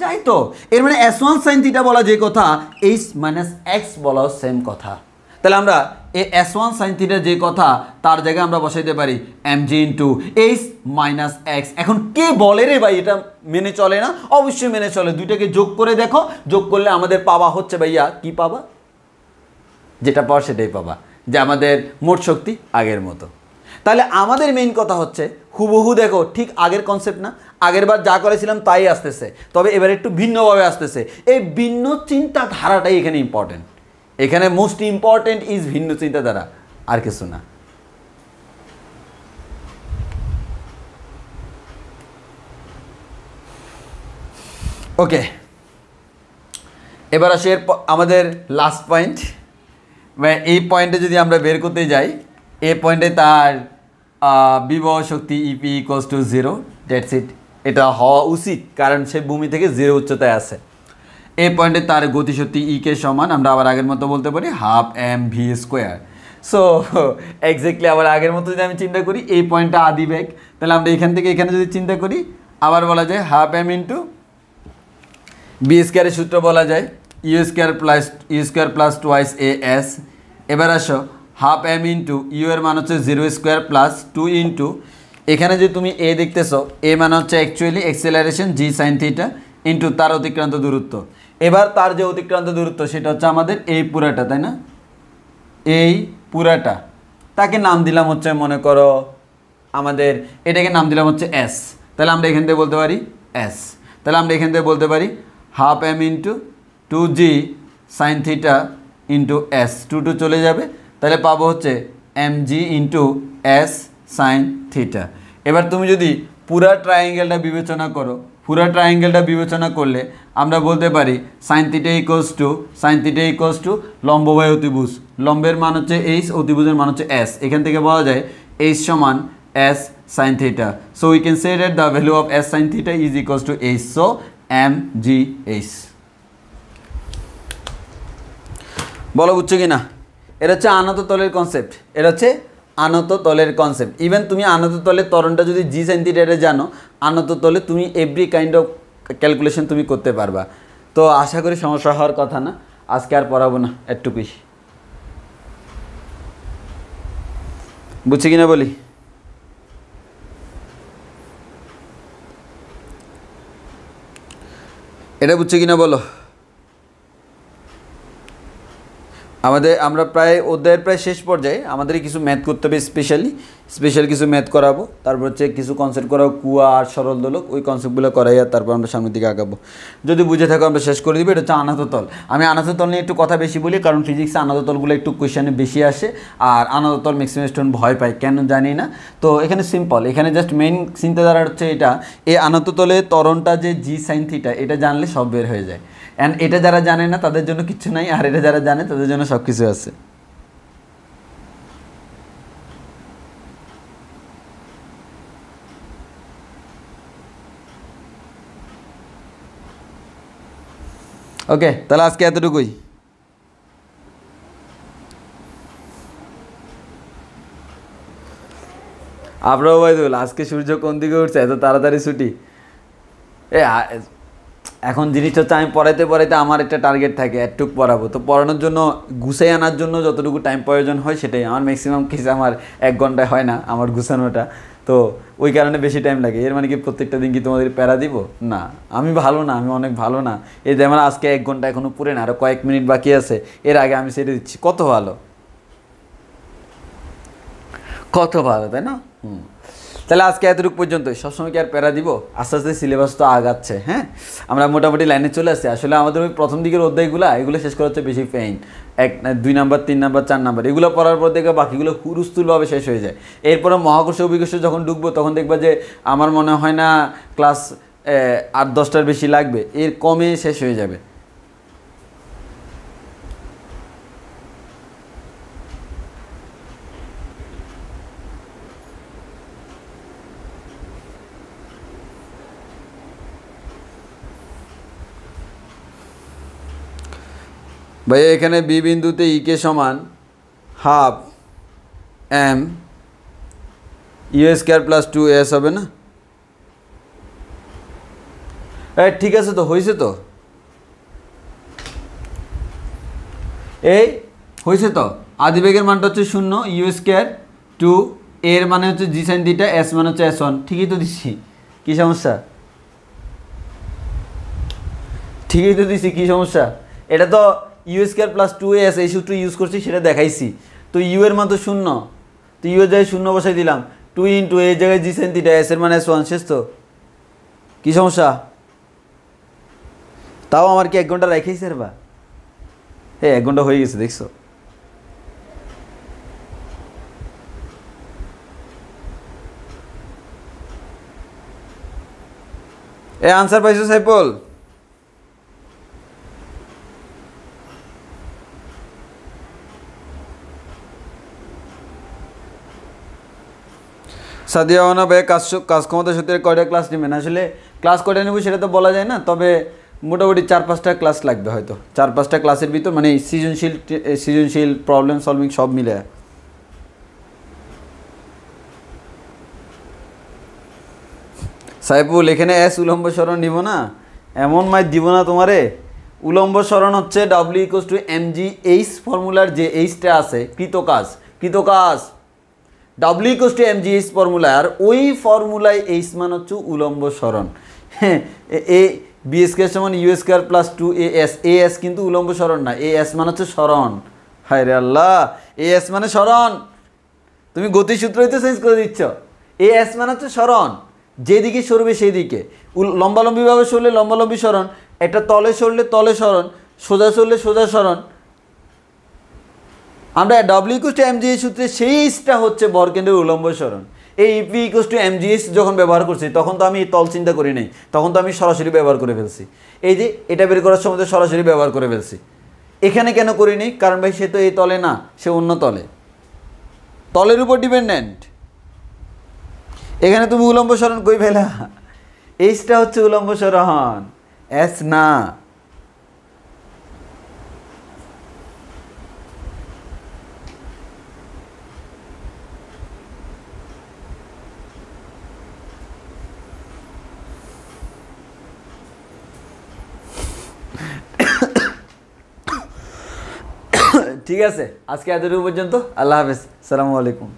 যাই তো। এর মানে S1 সাইন থিটা বলা যে কথা, এইচ মাইনাস এক্স বলাও সেম কথা। তাহলে আমরা এই S1 সাইন থিটা যে কথা তার জায়গায় আমরা বসাইতে পারি mg into H minus x. এখন কে বলে রে ভাই এটা মেনে চলে না? অবশ্যই মেনে চলে। দুইটাকে যোগ করে দেখো, যোগ করলে আমাদের পাওয়া হচ্ছে ভাইয়া কি পাবা, যেটা পাওয়া সেটাই পাবা, যে আমাদের মোট শক্তি আগের মতো। তাহলে আমাদের মেইন কথা হচ্ছে হুবহু দেখো ঠিক আগের কনসেপ্ট না, আগের বার যা করেছিলাম তাই আসতেছে, তবে এবার একটু ভিন্নভাবে আসতেছে। এই ভিন্ন চিন্তাধারাটাই এখানে ইম্পর্টেন্ট। এখানে মোস্ট ইম্পর্টেন্ট ইজ ভিন্ন চিন্তাধারা, আর কিছু না। ওকে, এবার আসি আমাদের লাস্ট পয়েন্ট। এই পয়েন্টে যদি আমরা বের করতে যাই, এই পয়েন্টে তার বিভব শক্তি EP equals to 0, that's it. এটা হওয়া উচিত কারণ সে ভূমি থেকে 0 উচ্চতায় আছে। এই পয়েন্টে তার গতিশক্তি ইকে সমান আমরা আবার আগের মতো বলতে পারি half m v square. So exactly আবার আগের মতো যদি আমি চিন্তা করি, এই পয়েন্টটা আদি বেগ, তাহলে আমরা এখান থেকে এখানে যদি চিন্তা করি আবার বলা যায় হাফ এম ইন্টু বি স্কোয়ারের সূত্র বলা যায় u square plus twice a s. এবার আসো হাফ এম ইন্টু ইউ এর মান হচ্ছে 0 স্কোয়ার প্লাস 2 ইন্টু এখানে যে তুমি এ দেখতেছো, এ মানে হচ্ছে অ্যাকচুয়ালি অ্যাক্সেলারেশন জি সাইন থিটা ইন্টু তার অতিক্রান্ত দূরত্ব। এবার তার যে অতিক্রান্ত দূরত্ব সেটা হচ্ছে আমাদের এই পুরাটা, তাই না? এই পুরাটা, তাকে নাম দিলাম হচ্ছে মনে করো আমাদের এটাকে নাম দিলাম হচ্ছে এস। তাহলে আমরা এখান থেকে বলতে পারি এস। তাহলে আমরা এখান থেকে বলতে পারি half m into 2g sine theta into s, 2 চলে যাবে, তাহলে পাবো হচ্ছে mg into s sine theta. এবার তুমি যদি পুরা ট্রায়াঙ্গেলটা বিবেচনা করো, পুরা ট্রায়াঙ্গেলটা বিবেচনা করলে আমরা বলতে পারি সাইন থিটা ইকুয়ালস টু লম্ব বাই অতিভুজ, লম্বের মান হচ্ছে এইচ, অতিভুজের মান হচ্ছে এস। এখান থেকে পাওয়া যায় এইচ সমান s sine theta. So we can say that the value of s sine theta is equals to h. So m g h. বলো বুঝছো কি না? এটা হচ্ছে আনত তলের কনসেপ্ট, এটা হচ্ছে আনত তলের কনসেপ্ট। ইভেন তুমি আনত তলের ত্বরণটা যদি জি সাইন থিটা জানো, আনত তলে তুমি এভরি কাইন্ড অফ ক্যালকুলেশন তুমি করতে পারবা। তো আশা করি সমস্যা হওয়ার কথা না। আজকে আর পড়াবো না, এটুকুই। বুঝছি কিনা বলি? এটা বুঝছো কিনা বলো? আমরা প্রায় অধ্যায়ের প্রায় শেষ পর্যায়ে, আমাদের কিছু ম্যাথ করতে হবে, স্পেশাল কিছু ম্যাথ করাবো, তারপর হচ্ছে কিছু কনসেপ্ট করাবো, কুয়া আর সরল দোলক, ওই কনসেপ্টগুলো করাই, আর তারপর আমরা সামনের দিকে আগাবো। যদি বুঝে থাকো আমরা শেষ করে দিব। এটা হচ্ছে আনত তল। আমি আনত তল নিয়ে একটু কথা বেশি বলি, কারণ ফিজিক্সে আনত তলগুলো একটু কোয়েশ্চেনে বেশি আসে, আর আনত তল ম্যাক্সিমাম স্টুডেন্ট ভয় পায়, কেন জানি না। তো এখানে সিম্পল, এখানে জাস্ট মেইন চিন্তাধারা হচ্ছে এটা, এই আনত তলে ত্বরণটা যে জি সাইন থিটা, এটা জানলে সব বের হয়ে যায়। অ্যান্ড এটা যারা জানে না তাদের জন্য কিচ্ছু নাই, আর এটা যারা জানে তাদের জন্য সব কিছু আছে। ওকে, তাহলে আজকে এতটুকুই। আপনার ওবায়দুল, আজকে সূর্য কোন দিকে উঠছে, এত তাড়াতাড়ি ছুটি? এখন জিনিসটা হচ্ছে আমি পড়াইতে আমার একটা টার্গেট থাকে, একটুক পড়াবো। তো পড়ানোর জন্য গুছাই আনার জন্য যতটুকু টাইম প্রয়োজন হয় সেটাই। আমার ম্যাক্সিমাম কেস আমার 1 ঘন্টায় হয় না আমার গুছানোটা, তো ওই কারণে বেশি টাইম লাগে। এর মানে কি প্রত্যেকটা দিন কি তোমাদের প্যারা দিব? না, আমি ভালো না, আমি অনেক ভালো না। এই যেমন আজকে 1 ঘন্টা এখনও পুরে না, আরও কয়েক মিনিট বাকি আছে, এর আগে আমি সেটা দিচ্ছি। কত ভালো, কত ভালো, তাই না? তাহলে আজকে এতটুকু পর্যন্তই। সবসময় কি আর প্যারা দিব? আস্তে আস্তে সিলেবাস তো আগাচ্ছে। হ্যাঁ, আমরা মোটামুটি লাইনে চলে আসছি। আসলে আমাদের ওই প্রথম দিকের অধ্যায়গুলো, এগুলো শেষ করা হচ্ছে বেশি পেইন। 1, 2 নাম্বার, 3 নাম্বার, 4 নাম্বার, এগুলো পড়ার পর দেখবে বাকিগুলো হুরুস্থুলভাবে শেষ হয়ে যায়। এরপরে মহাকর্ষ অভিকর্ষ যখন ঢুকবো তখন দেখবা যে আমার মনে হয় না ক্লাস 8-10টার বেশি লাগবে, এর কমে শেষ হয়ে যাবে। ভাই এখানে বি বিন্দুতে ইকে সমান হাফ এম ইউ² প্লাস 2s হবে না? ঠিক আছে, তো হয়েছে, তো এই হয়েছে। তো আদিবেগের মানটা হচ্ছে 0, u² 2, এর মানে হচ্ছে জি সাইন থিটা, এস মানে হচ্ছে s1। ঠিকই তো দিচ্ছি, কী সমস্যা? ঠিকই তো দিচ্ছি, কী সমস্যা? এটা তো u² প্লাস 2s, এই সূত্র ইউজ করছি, সেটা দেখাইছি। তো ইউ এর মান তো 0, তো ইউ এর জায়গায় 0 বসাই দিলাম, 2 ইন্টু এই জায়গায় জি সাইন থিটা, এস এর মানে s1, শেষ তো। কী সমস্যা? তাও আমার কি 1 ঘন্টা রেখেইছে রে বা? 1 ঘন্টা হয়ে গেছে, দেখছো? আনসার পাইছো সাইফুল? সাদিয়া ওনা ভাই, কাজ ক্ষমতা সূত্রের কয়টা ক্লাস নেবেন? আসলে ক্লাস কয়টা নেব সেটা তো বলা যায় না, তবে মোটামুটি 4-5টা ক্লাস লাগবে হয়তো। 4-5টা ক্লাসের ভিতর, মানে সৃজনশীল প্রবলেম সলভিং সব মিলে। সাইফুল, এখানে এস উলম্ব সরণ নিব না, এমন মাই দিব না তোমারে। উলম্ব সরণ হচ্ছে W=mgh ফর্মুলার যে এইচটা আছে, কৃতকাজ W=mgh ফর্মুলার, ওই ফর্মুলায় এইচ মান হচ্ছে উলম্ব সরণ। হ্যাঁ, এ বি² সমান u² প্লাস 2as, as কিন্তু উলম্ব সরণ না, as মানে হচ্ছে সরণ। হায় রে আল্লাহ, as মানে সরণ, তুমি গতিসূত্রই তো চেঞ্জ করে দিচ্ছ। as মানে হচ্ছে সরণ, যেদিকে সরবে সেই দিকে। লম্বালম্বিভাবে সরলে লম্বালম্বি সরণ, একটা তলে সরলে তলে সরণ, সোজা সরলে সোজা সরণ। আমরা W=mgh সূত্রে সেই এইচটা হচ্ছে ভরকেন্দ্রের উলম্ব সরণ। এই P=mgh যখন ব্যবহার করছি তখন তো আমি তল চিন্তা করি নাই, তখন তো আমি সরাসরি ব্যবহার করে ফেলছি। এই যে এটা বের করার সময় সরাসরি ব্যবহার করে ফেলছি। এখানে কেন করিনি? কারণ ভাই সে তো এই তলে না, সে অন্য তলে, তলের উপর ডিপেন্ডেন্ট। এখানে তুমি উলম্ব সরণ কই ফেলা? এইচটা হচ্ছে উলম্ব সরণ, এস না। ঠিক আছে, আজকে এতটুকু পর্যন্ত। আল্লাহ হাফেজ, আসসালামু আলাইকুম।